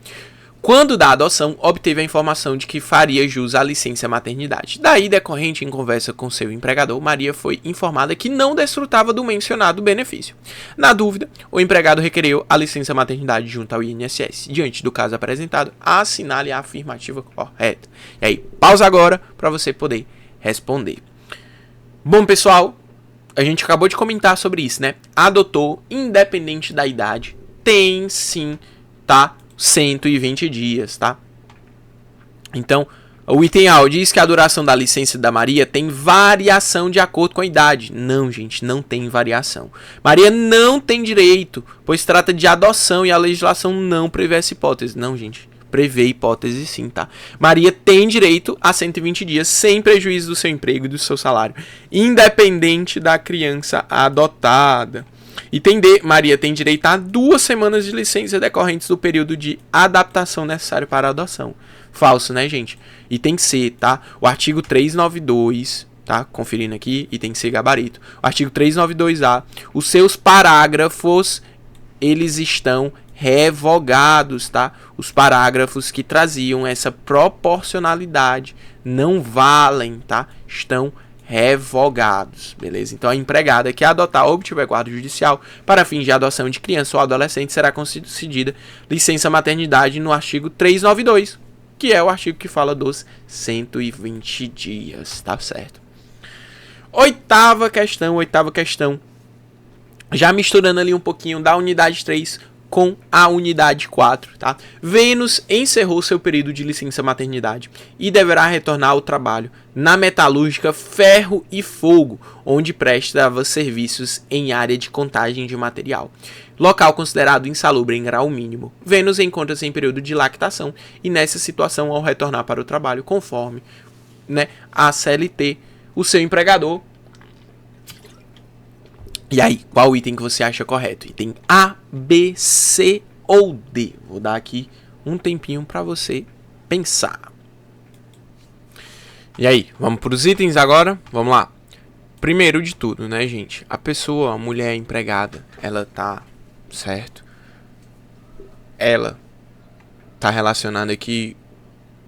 A: Quando da adoção, obteve a informação de que faria jus à licença maternidade. Daí, decorrente em conversa com seu empregador, Maria foi informada que não desfrutava do mencionado benefício. Na dúvida, o empregado requereu a licença maternidade junto ao INSS. Diante do caso apresentado, assinale a afirmativa correta. E aí, pausa agora para você poder responder. Bom, pessoal, a gente acabou de comentar sobre isso, né? Adotou, independente da idade, tem sim, tá? 120 dias, tá? Então, o item A diz que a duração da licença da Maria tem variação de acordo com a idade. Não, gente, não tem variação. Maria não tem direito, pois trata de adoção e a legislação não prevê essa hipótese. Não, gente, prevê hipótese sim, tá? Maria tem direito a 120 dias sem prejuízo do seu emprego e do seu salário, independente da criança adotada. Item D, Maria tem direito a 2 semanas de licença decorrentes do período de adaptação necessário para a adoção. Falso, né, gente? Item C, tá? O artigo 392, tá? Conferindo aqui, item C, gabarito. O artigo 392A, os seus parágrafos, eles estão revogados, tá? Os parágrafos que traziam essa proporcionalidade não valem, tá? Estão revogados, beleza? Então a empregada que adotar ou obtiver guarda judicial para fins de adoção de criança ou adolescente será concedida licença maternidade no artigo 392, que é o artigo que fala dos 120 dias, tá certo? 8ª questão, já misturando ali um pouquinho da unidade 3 com a unidade 4, tá? Vênus encerrou seu período de licença maternidade e deverá retornar ao trabalho na metalúrgica Ferro e Fogo, onde prestava serviços em área de contagem de material. Local considerado insalubre em grau mínimo. Vênus encontra-se em período de lactação e nessa situação ao retornar para o trabalho, conforme, né, a CLT, o seu empregador. E aí, qual item que você acha correto? Item A, B, C ou D? Vou dar aqui um tempinho para você pensar. E aí, vamos para os itens agora? Vamos lá. Primeiro de tudo, né, gente? A pessoa, a mulher empregada, ela tá, certo? Ela tá relacionada aqui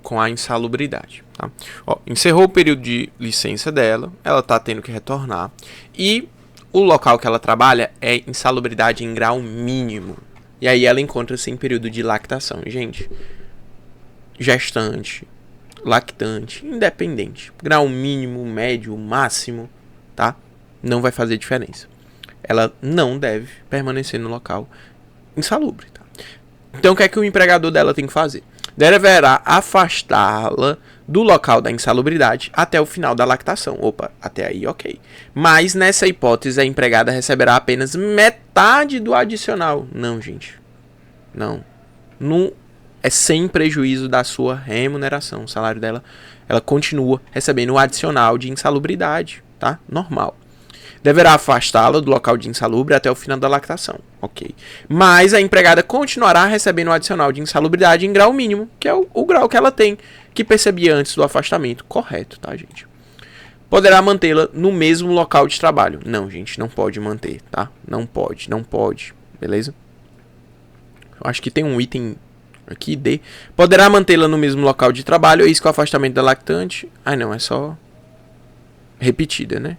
A: com a insalubridade, tá? Ó, encerrou o período de licença dela, ela tá tendo que retornar e o local que ela trabalha é insalubridade em grau mínimo. E aí ela encontra-se em período de lactação. Gente, gestante, lactante, independente. Grau mínimo, médio, máximo, tá? Não vai fazer diferença. Ela não deve permanecer no local insalubre, tá? Então o que é que o empregador dela tem que fazer? Deverá afastá-la do local da insalubridade até o final da lactação. Opa, até aí ok. Mas nessa hipótese a empregada receberá apenas metade do adicional. Não, gente. Não. Não é sem prejuízo da sua remuneração. O salário dela, ela continua recebendo o adicional de insalubridade, tá? Normal. Deverá afastá-la do local de insalubre até o final da lactação. Ok. Mas a empregada continuará recebendo o adicional de insalubridade em grau mínimo, que é o grau que ela tem, que percebia antes do afastamento. Correto, tá, gente? Poderá mantê-la no mesmo local de trabalho. Não, gente, não pode manter, tá? Não pode. Beleza? Eu acho que tem um item aqui, D. Poderá mantê-la no mesmo local de trabalho, isso com o afastamento da lactante. Ah, não, é só repetida, né?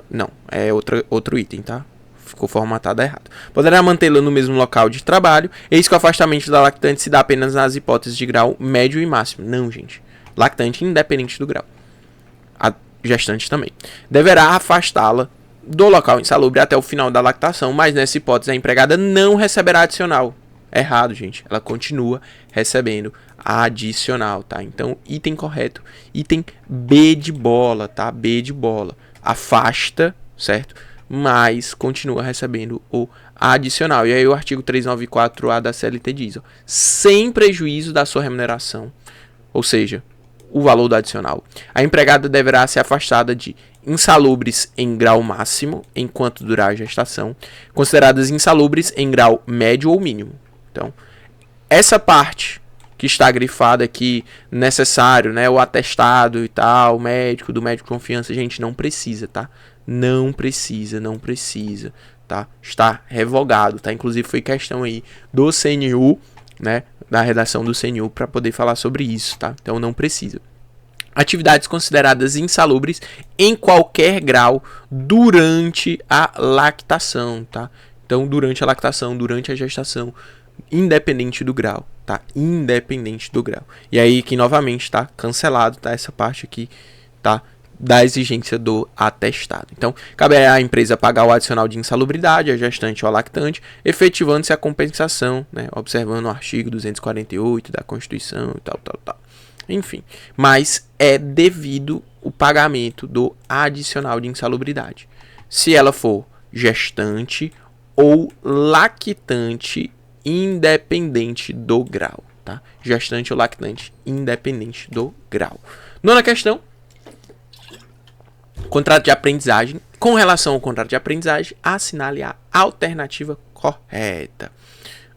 A: Não, é outro item, tá? Ficou formatado errado. Poderá mantê-la no mesmo local de trabalho, eis que o afastamento da lactante se dá apenas nas hipóteses de grau médio e máximo. Não, gente. Lactante independente do grau. A gestante também. Deverá afastá-la do local insalubre até o final da lactação, mas nessa hipótese a empregada não receberá adicional. Errado, gente. Ela continua recebendo adicional, tá? Então, item correto. Item B de bola, tá? B de bola. Afasta, certo? Mas continua recebendo o adicional. E aí o artigo 394A da CLT diz, ó, sem prejuízo da sua remuneração. Ou seja, o valor do adicional. A empregada deverá ser afastada de insalubres em grau máximo enquanto durar a gestação, consideradas insalubres em grau médio ou mínimo. Então, essa parte que está grifada aqui, necessário, né, o atestado e tal, médico, do médico de confiança, gente, não precisa, tá? Não precisa, tá? Está revogado, tá? Inclusive foi questão aí do CNU, né, da redação do CNU para poder falar sobre isso, tá? Então não precisa. Atividades consideradas insalubres em qualquer grau durante a lactação, tá? Então, durante a lactação, durante a gestação, independente do grau, tá? Independente do grau. E aí que novamente tá cancelado, tá? Essa parte aqui, tá? Da exigência do atestado. Então, cabe à empresa pagar o adicional de insalubridade, a gestante ou a lactante, efetivando-se a compensação, né? Observando o artigo 248 da Constituição e tal. Enfim, mas é devido o pagamento do adicional de insalubridade. Se ela for gestante ou lactante, independente do grau, tá? Gestante ou lactante, independente do grau. Nona questão. Contrato de aprendizagem. Com relação ao contrato de aprendizagem, assinale a alternativa correta.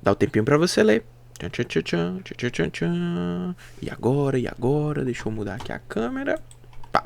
A: Dá o tempinho para você ler. E agora? Deixa eu mudar aqui a câmera. Pá.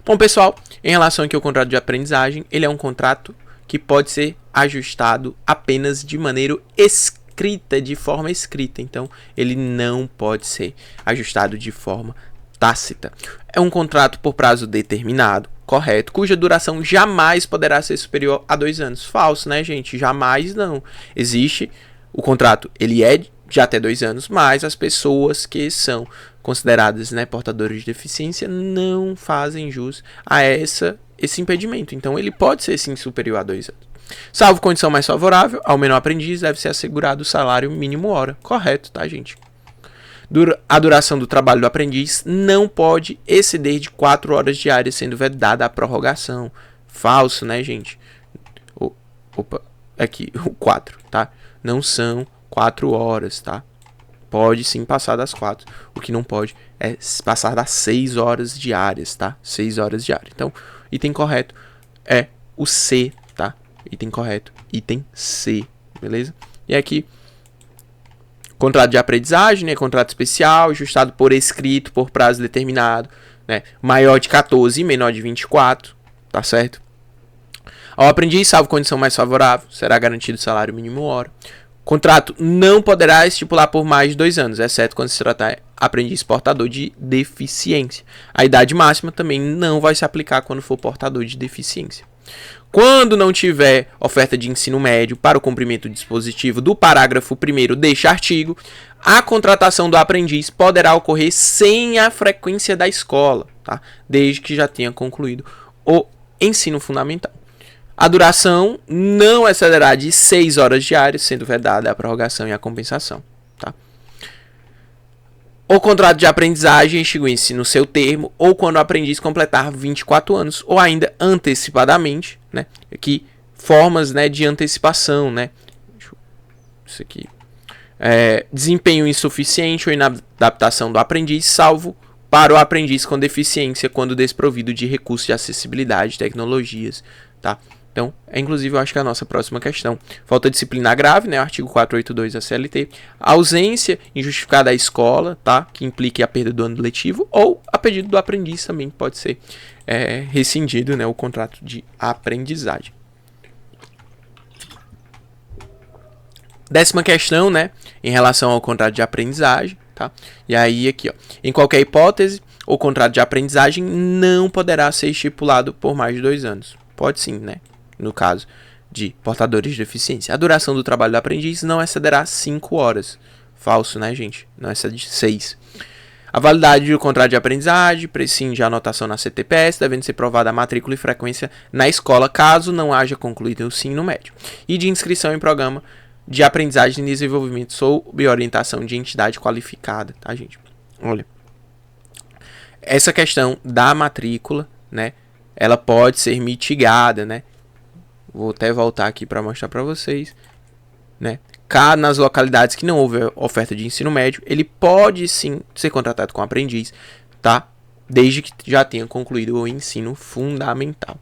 A: Bom, pessoal, em relação aqui ao contrato de aprendizagem, ele é um contrato que pode ser ajustado apenas de maneira escrita, de forma escrita. Então, ele não pode ser ajustado de forma tácita. É um contrato por prazo determinado, correto, cuja duração jamais poderá ser superior a 2 anos. Falso, né, gente? Jamais não. Existe o contrato, ele é de até 2 anos, mas as pessoas que são consideradas, né, portadores de deficiência não fazem jus a esse impedimento. Então, ele pode ser, sim, superior a 2 anos. Salvo condição mais favorável, ao menor aprendiz deve ser assegurado o salário mínimo hora. Correto, tá, gente? A duração do trabalho do aprendiz não pode exceder de 4 horas diárias, sendo vedada a prorrogação. Falso, né, gente? Opa, aqui, o 4, tá? Não são 4 horas, tá? Pode sim passar das 4. O que não pode é passar das 6 horas diárias, tá? 6 horas diárias. Então, item correto é o C, tá? Item correto, item C, beleza? E aqui, contrato de aprendizagem, né? Contrato especial, ajustado por escrito, por prazo determinado, né? Maior de 14 e menor de 24, tá certo? Ao aprendiz, salvo condição mais favorável, será garantido salário mínimo hora. Contrato não poderá estipular por mais de 2 anos, exceto quando se tratar de aprendiz portador de deficiência. A idade máxima também não vai se aplicar quando for portador de deficiência. Quando não tiver oferta de ensino médio para o cumprimento do dispositivo do parágrafo 1º deste artigo, a contratação do aprendiz poderá ocorrer sem a frequência da escola, tá? Desde que já tenha concluído o ensino fundamental. A duração não excederá de 6 horas diárias, sendo vedada a prorrogação e a compensação, tá? O contrato de aprendizagem extingue-se no seu termo ou quando o aprendiz completar 24 anos ou ainda antecipadamente, né? Aqui, formas, né, de antecipação, né? Isso aqui. Desempenho insuficiente ou inadaptação do aprendiz, salvo para o aprendiz com deficiência quando desprovido de recursos de acessibilidade e tecnologias, tá? Então, inclusive, eu acho que é a nossa próxima questão. Falta disciplinar grave, né? Artigo 482 da CLT. Ausência injustificada da escola, tá? Que implique a perda do ano letivo. Ou a pedido do aprendiz também pode ser rescindido, né? O contrato de aprendizagem. 10ª questão, né? Em relação ao contrato de aprendizagem, tá? E aí, aqui, ó. Em qualquer hipótese, o contrato de aprendizagem não poderá ser estipulado por mais de 2 anos. Pode sim, né? No caso de portadores de deficiência. A duração do trabalho do aprendiz não excederá 5 horas. Falso, né, gente? Não excede 6. A validade do contrato de aprendizagem prescinde a anotação na CTPS, devendo ser provada a matrícula e frequência na escola, caso não haja concluído o ensino médio. E de inscrição em programa de aprendizagem e desenvolvimento sob orientação de entidade qualificada, tá, gente? Olha, essa questão da matrícula, né, ela pode ser mitigada, né? Vou até voltar aqui para mostrar para vocês, né? nas localidades que não houve oferta de ensino médio, ele pode sim ser contratado como aprendiz, tá? Desde que já tenha concluído o ensino fundamental.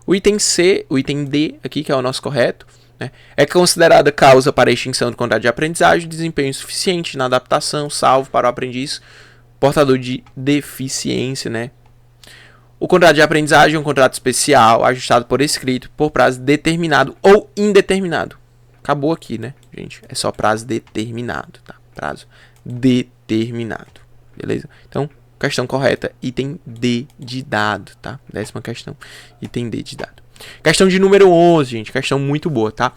A: O item C, o item D aqui, que é o nosso correto, né, é considerada causa para a extinção do contrato de aprendizagem desempenho insuficiente na adaptação, salvo para o aprendiz portador de deficiência, né? O contrato de aprendizagem é um contrato especial, ajustado por escrito, por prazo determinado ou indeterminado. Acabou aqui, né, gente? É só prazo determinado, tá? Prazo determinado, beleza? Então, questão correta, item D de dado, tá? 10ª questão, item D de dado. Questão de número 11, gente, questão muito boa, tá?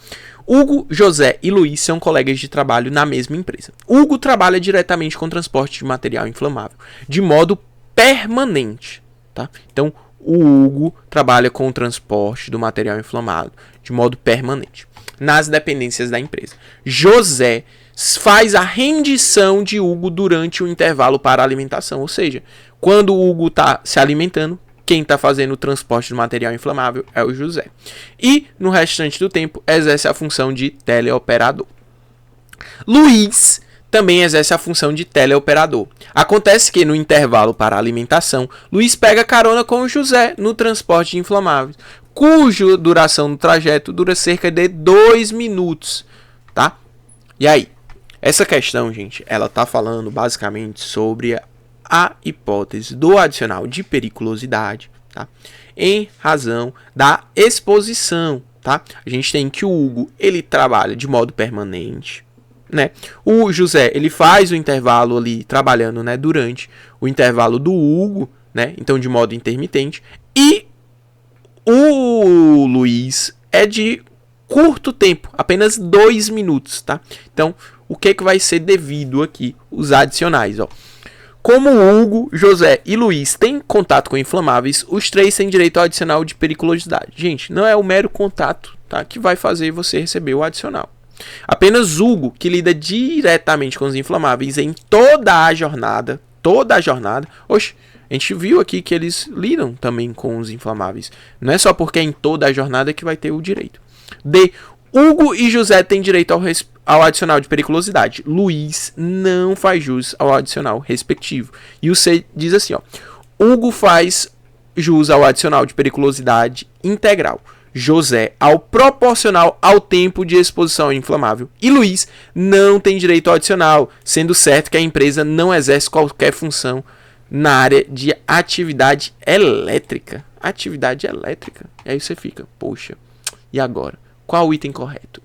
A: Hugo, José e Luiz são colegas de trabalho na mesma empresa. Hugo trabalha diretamente com transporte de material inflamável, de modo permanente, tá? Então, o Hugo trabalha com o transporte do material inflamável de modo permanente nas dependências da empresa. José faz a rendição de Hugo durante o intervalo para a alimentação, ou seja, quando o Hugo está se alimentando, quem está fazendo o transporte do material inflamável é o José. E, no restante do tempo, exerce a função de teleoperador. Luiz também exerce a função de teleoperador. Acontece que, no intervalo para a alimentação, Luiz pega carona com o José no transporte de inflamáveis, cuja duração do trajeto dura cerca de 2 minutos, tá? E aí? Essa questão, gente, ela tá falando basicamente sobre a hipótese do adicional de periculosidade, tá? Em razão da exposição, tá? A gente tem que o Hugo, ele trabalha de modo permanente, né? O José, ele faz o intervalo ali trabalhando, né, durante o intervalo do Hugo, né? Então de modo intermitente, e o Luiz é de curto tempo, apenas 2 minutos, tá? Então, o que vai ser devido aqui? Os adicionais, ó. Como Hugo, José e Luiz têm contato com inflamáveis, os 3 têm direito ao adicional de periculosidade. Gente, não é o mero contato, tá, que vai fazer você receber o adicional. Apenas Hugo, que lida diretamente com os inflamáveis em toda a jornada. Oxe, a gente viu aqui que eles lidam também com os inflamáveis. Não é só porque é em toda a jornada que vai ter o direito. D. Hugo e José têm direito ao adicional de periculosidade. Luiz não faz jus ao adicional respectivo. E o C diz assim, ó. Hugo faz jus ao adicional de periculosidade integral. José ao proporcional ao tempo de exposição inflamável. E Luiz não tem direito ao adicional, sendo certo que a empresa não exerce qualquer função na área de atividade elétrica. Atividade elétrica. E aí você fica, poxa, e agora? Qual o item correto?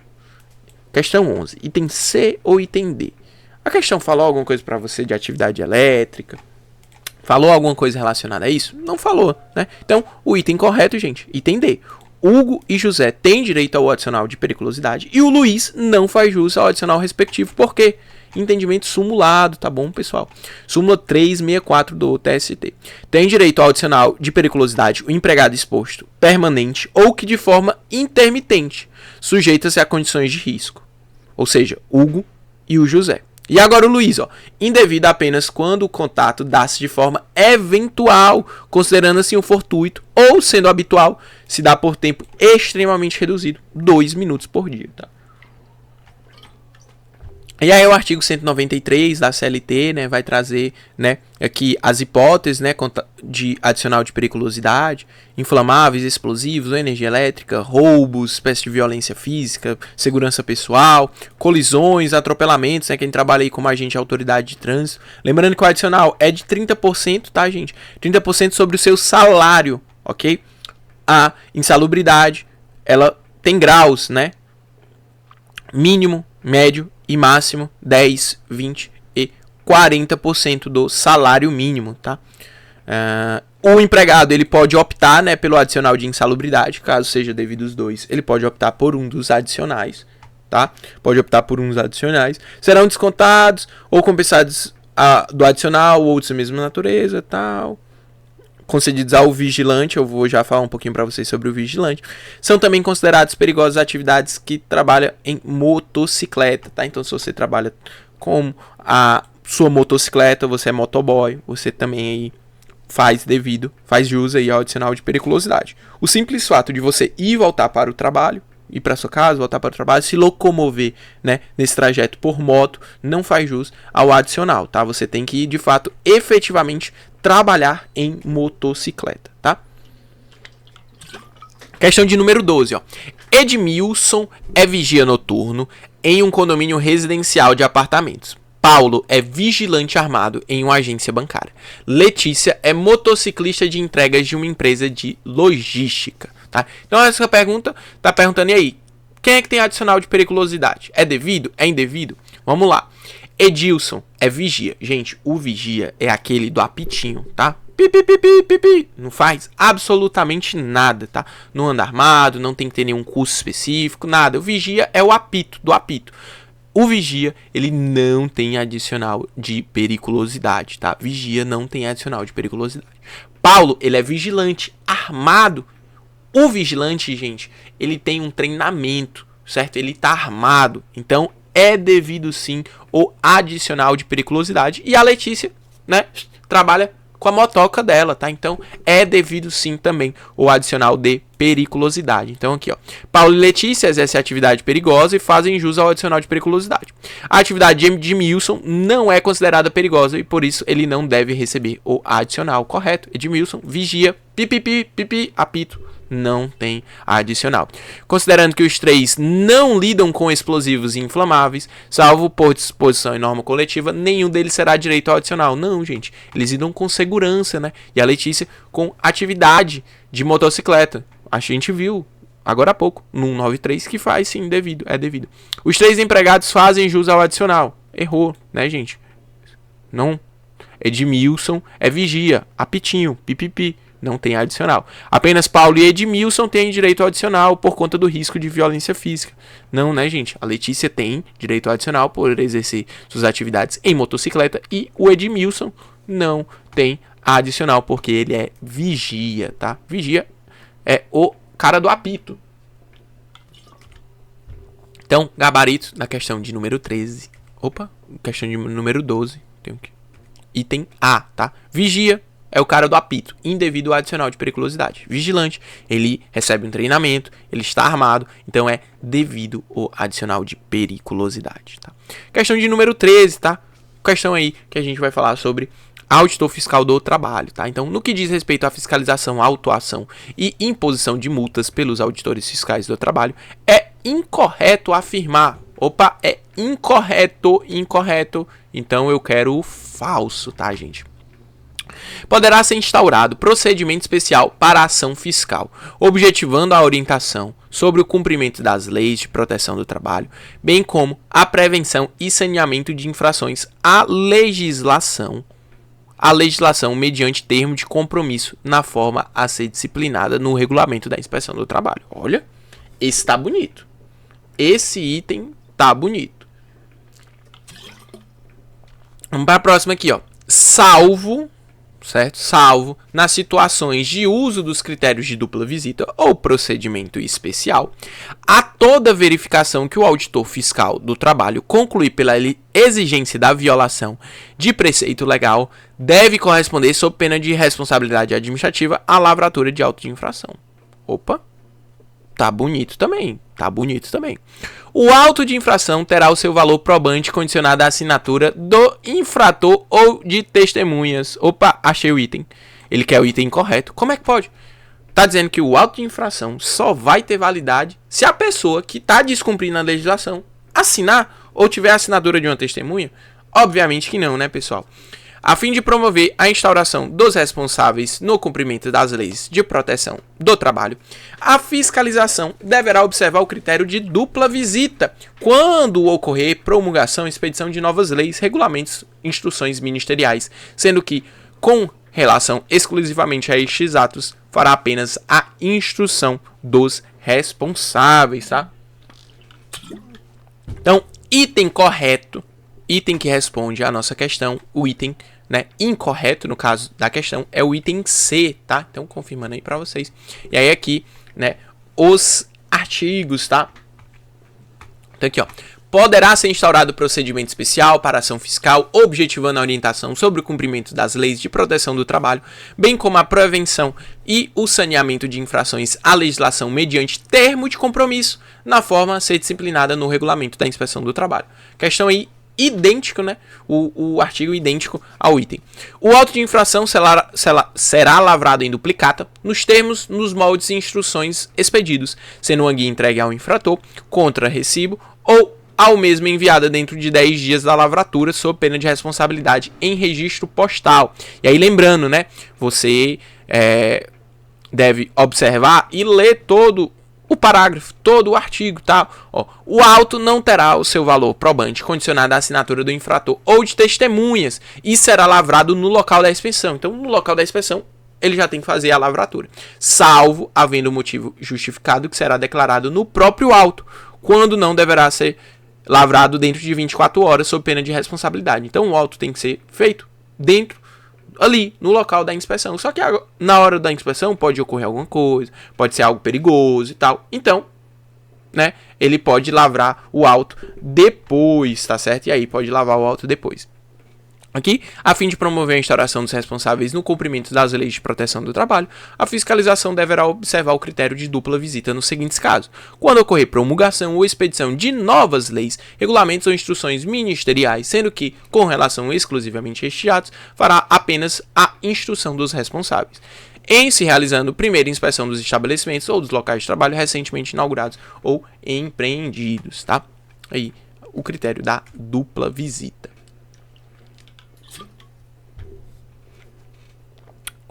A: Questão 11. Item C ou item D? A questão falou alguma coisa para você de atividade elétrica? Falou alguma coisa relacionada a isso? Não falou, né? Então, o item correto, gente, item D. Hugo e José têm direito ao adicional de periculosidade e o Luiz não faz jus ao adicional respectivo. Por quê? Entendimento simulado, tá bom, pessoal? Súmula 364 do TST. Tem direito ao adicional de periculosidade o empregado exposto permanente ou que de forma intermitente sujeita-se a condições de risco. Ou seja, Hugo e o José. E agora o Luiz, ó, indevida apenas quando o contato dá-se de forma eventual, considerando assim o fortuito, ou sendo habitual, se dá por tempo extremamente reduzido, 2 minutos por dia, tá? E aí o artigo 193 da CLT, né, vai trazer, né, aqui as hipóteses, né, de adicional de periculosidade, inflamáveis, explosivos, energia elétrica, roubos, espécie de violência física, segurança pessoal, colisões, atropelamentos, né, quem trabalha aí como agente de autoridade de trânsito. Lembrando que o adicional é de 30%, tá, gente? 30% sobre o seu salário, ok? A insalubridade, ela tem graus, né? Mínimo, médio e máximo 10, 20 e 40% do salário mínimo, tá? O empregado ele pode optar, né, pelo adicional de insalubridade, caso seja devido os dois, ele pode optar por um dos adicionais, tá? Pode optar por uns adicionais, serão descontados ou compensados do adicional ou outros da mesma natureza, tal. Concedidos ao vigilante, eu vou já falar um pouquinho para vocês sobre o vigilante. São também consideradas perigosas atividades que trabalham em motocicleta, tá? Então, se você trabalha com a sua motocicleta, você é motoboy, você também aí faz jus aí ao adicional de periculosidade. O simples fato de você ir e voltar para o trabalho, ir para sua casa, voltar para o trabalho, se locomover, né, nesse trajeto por moto, não faz jus ao adicional, tá? Você tem que, de fato, efetivamente trabalhar em motocicleta, tá? Questão de número 12, ó. Edmilson é vigia noturno em um condomínio residencial de apartamentos. Paulo é vigilante armado em uma agência bancária. Letícia é motociclista de entregas de uma empresa de logística. Tá? Então essa pergunta está perguntando, e aí, quem é que tem adicional de periculosidade? É devido? É indevido? Vamos lá. Edilson é vigia. Gente, o vigia é aquele do apitinho, tá? Pi. Não faz absolutamente nada, tá? Não anda armado, não tem que ter nenhum curso específico, nada. O vigia é o apito, do apito. O vigia, ele não tem adicional de periculosidade, tá? Vigia não tem adicional de periculosidade. Paulo, ele é vigilante armado. O vigilante, gente, ele tem um treinamento, certo? Ele tá armado. Então, é devido sim o adicional de periculosidade. E a Letícia, né, trabalha com a motoca dela, tá? Então, é devido sim também o adicional de periculosidade. Então, aqui, ó. Paulo e Letícia exercem atividade perigosa e fazem jus ao adicional de periculosidade. A atividade de Edmilson não é considerada perigosa e, por isso, ele não deve receber o adicional. Correto? Edmilson, vigia, pipi, apito. Não tem adicional. Considerando que os três não lidam com explosivos e inflamáveis, salvo por disposição e norma coletiva, nenhum deles será direito ao adicional. Não, gente. Eles lidam com segurança, né? E a Letícia com atividade de motocicleta. A gente viu agora há pouco, no 193, que faz sim, devido. É devido. Os três empregados fazem jus ao adicional. Errou, né, gente? Não. Edmilson é vigia, apitinho, pipipi. Não tem adicional. Apenas Paulo e Edmilson têm direito ao adicional por conta do risco de violência física. Não, né, gente? A Letícia tem direito ao adicional por exercer suas atividades em motocicleta e o Edmilson não tem adicional porque ele é vigia, tá? Vigia é o cara do apito. Então, gabarito na questão de número 13. Opa, questão de número 12. Tem que... Item A, tá? Vigia é o cara do apito, indevido ao adicional de periculosidade. Vigilante, ele recebe um treinamento, ele está armado, então é devido ao adicional de periculosidade, tá? Questão de número 13, tá? Questão aí que a gente vai falar sobre auditor fiscal do trabalho, tá? Então, no que diz respeito à fiscalização, autuação e imposição de multas pelos auditores fiscais do trabalho, é incorreto afirmar. Opa, é incorreto. Então, eu quero o falso, tá, gente? Poderá ser instaurado procedimento especial para a ação fiscal, objetivando a orientação sobre o cumprimento das leis de proteção do trabalho, bem como a prevenção e saneamento de infrações à legislação mediante termo de compromisso na forma a ser disciplinada no regulamento da inspeção do trabalho. Olha, esse tá bonito. Esse item tá bonito. Vamos para a próxima aqui, ó. Salvo nas situações de uso dos critérios de dupla visita ou procedimento especial, a toda verificação que o auditor fiscal do trabalho concluir pela exigência da violação de preceito legal deve corresponder sob pena de responsabilidade administrativa à lavratura de auto de infração. Opa, tá bonito também. O auto de infração terá o seu valor probante condicionado à assinatura do infrator ou de testemunhas. Opa, achei o item. Ele quer o item incorreto. Como é que pode? Tá dizendo que o auto de infração só vai ter validade se a pessoa que está descumprindo a legislação assinar ou tiver a assinatura de uma testemunha? Obviamente que não, né, pessoal? A fim de promover a instauração dos responsáveis no cumprimento das leis de proteção do trabalho, a fiscalização deverá observar o critério de dupla visita quando ocorrer promulgação e expedição de novas leis, regulamentos, instruções ministeriais, sendo que, com relação exclusivamente a estes atos, fará apenas a instrução dos responsáveis, tá? Então, item correto, item que responde à nossa questão, o item, né, incorreto no caso da questão é o item C, tá? Então, confirmando aí para vocês. E aí aqui, né, os artigos, tá? Então aqui, ó. Poderá ser instaurado procedimento especial para ação fiscal, objetivando a orientação sobre o cumprimento das leis de proteção do trabalho, bem como a prevenção e o saneamento de infrações à legislação mediante termo de compromisso, na forma a ser disciplinada no regulamento da inspeção do trabalho. Questão aí idêntico, né? O artigo idêntico ao item. O auto de infração será lavrado em duplicata, nos termos, nos moldes e instruções expedidos, sendo uma guia entregue ao infrator, contra recibo ou ao mesmo enviada dentro de 10 dias da lavratura, sob pena de responsabilidade em registro postal. E aí lembrando, né? Você deve observar e ler todo o parágrafo, todo o artigo, tá? Ó, o auto não terá o seu valor probante condicionado à assinatura do infrator ou de testemunhas e será lavrado no local da inspeção. Então, no local da inspeção, ele já tem que fazer a lavratura, salvo havendo motivo justificado que será declarado no próprio auto, quando não deverá ser lavrado dentro de 24 horas sob pena de responsabilidade. Então, o auto tem que ser feito ali, no local da inspeção. Só que na hora da inspeção pode ocorrer alguma coisa, pode ser algo perigoso e tal. Então, né, ele pode lavrar o auto depois, tá certo? E aí pode lavar o auto depois. Aqui, a fim de promover a instauração dos responsáveis no cumprimento das leis de proteção do trabalho, a fiscalização deverá observar o critério de dupla visita nos seguintes casos: quando ocorrer promulgação ou expedição de novas leis, regulamentos ou instruções ministeriais, sendo que, com relação exclusivamente a estes atos, fará apenas a instrução dos responsáveis. Em se realizando primeira inspeção dos estabelecimentos ou dos locais de trabalho recentemente inaugurados ou empreendidos, tá? Aí, o critério da dupla visita.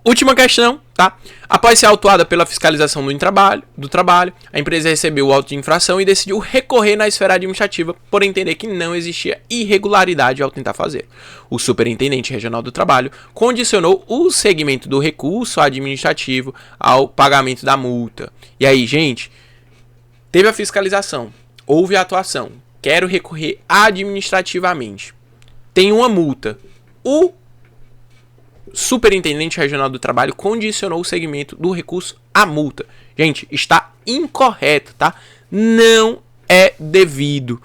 A: Última questão, tá? Após ser autuada pela fiscalização do trabalho, a empresa recebeu o auto de infração e decidiu recorrer na esfera administrativa por entender que não existia irregularidade ao tentar fazer. O superintendente regional do trabalho condicionou o segmento do recurso administrativo ao pagamento da multa. E aí, gente, teve a fiscalização, houve a atuação, quero recorrer administrativamente. Tem uma multa. O superintendente regional do trabalho condicionou o segmento do recurso à multa. Gente, está incorreto, tá? Não é devido,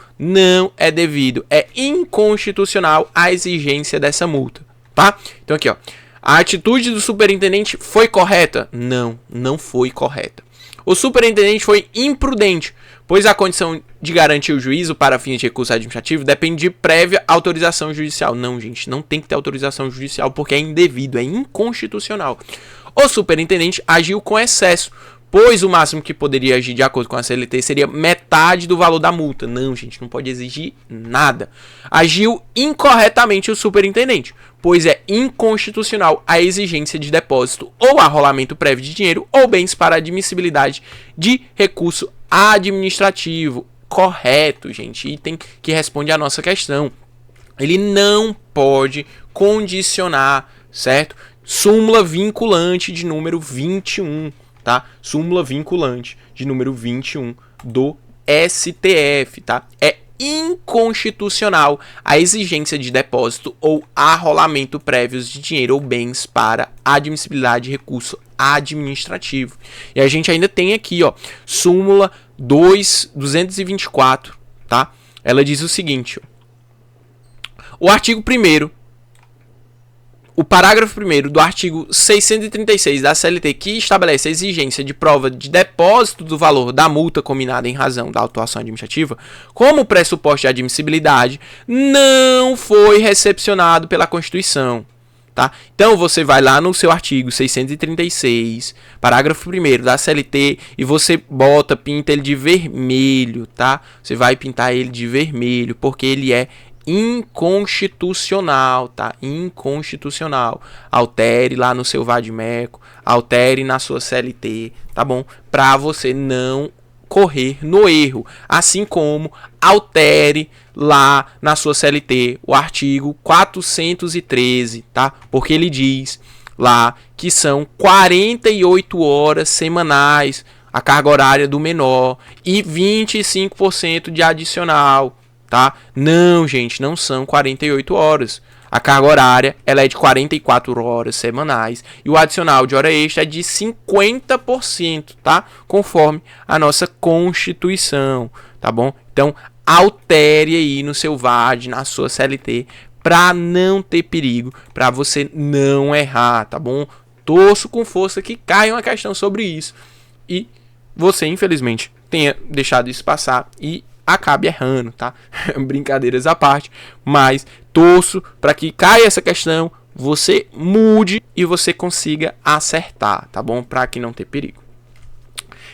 A: é inconstitucional a exigência dessa multa, tá? Então aqui, ó, a atitude do superintendente foi correta? Não foi correta. O superintendente foi imprudente, pois a condição de garantir o juízo para fins de recurso administrativo depende de prévia autorização judicial. Não, gente, não tem que ter autorização judicial porque é indevido, é inconstitucional. O superintendente agiu com excesso, pois o máximo que poderia agir de acordo com a CLT seria metade do valor da multa. Não, gente, não pode exigir nada. Agiu incorretamente o superintendente, pois é inconstitucional a exigência de depósito ou arrolamento prévio de dinheiro ou bens para admissibilidade de recurso administrativo. Correto, gente, item que responde à nossa questão. Ele não pode condicionar, certo? Súmula vinculante de número 21, tá? Súmula vinculante de número 21 do STF, tá? É inconstitucional a exigência de depósito ou arrolamento prévios de dinheiro ou bens para admissibilidade de recurso administrativo. E a gente ainda tem aqui, ó, súmula 224, tá? Ela diz o seguinte, ó, o artigo 1º, o parágrafo 1º do artigo 636 da CLT, que estabelece a exigência de prova de depósito do valor da multa combinada em razão da autuação administrativa, como pressuposto de admissibilidade, não foi recepcionado pela Constituição. Tá? Então você vai lá no seu artigo 636, parágrafo 1º da CLT, e você pinta ele de vermelho, tá? Você vai pintar ele de vermelho, porque ele é inconstitucional, tá? Inconstitucional. Altere lá no seu vadimeco, altere na sua CLT, tá bom? Para você não correr no erro, assim como altere lá na sua CLT o artigo 413, tá? Porque ele diz lá que são 48 horas semanais a carga horária do menor e 25% de adicional, tá? Não, gente, não são 48 horas. A carga horária ela é de 44 horas semanais e o adicional de hora extra é de 50%, tá? Conforme a nossa Constituição, tá bom? Então, altere aí no seu VAD, na sua CLT, para não ter perigo, para você não errar, tá bom? Torço com força que caia uma questão sobre isso e você, infelizmente, tenha deixado isso passar e acabe errando, tá? Brincadeiras à parte, mas torço para que caia essa questão, você mude e você consiga acertar, tá bom? Para que não ter perigo.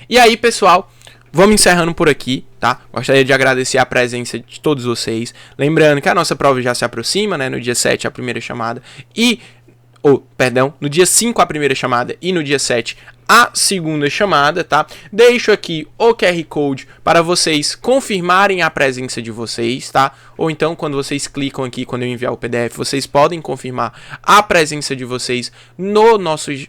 A: E aí, pessoal, vamos encerrando por aqui, tá? Gostaria de agradecer a presença de todos vocês. Lembrando que a nossa prova já se aproxima, né? No dia 7 a primeira chamada e... no dia 5 a primeira chamada e no dia 7 a segunda chamada, tá? Deixo aqui o QR Code para vocês confirmarem a presença de vocês, tá? Ou então, quando vocês clicam aqui, quando eu enviar o PDF, vocês podem confirmar a presença de vocês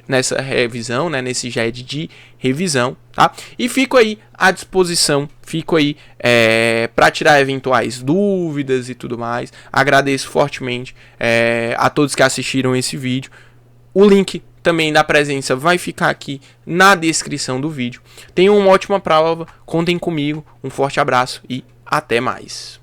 A: nessa revisão, né? Nesse GED de revisão, tá? E fico aí à disposição, para tirar eventuais dúvidas e tudo mais. Agradeço fortemente a todos que assistiram esse vídeo. O link também da presença vai ficar aqui na descrição do vídeo. Tenham uma ótima prova, contem comigo, um forte abraço e até mais.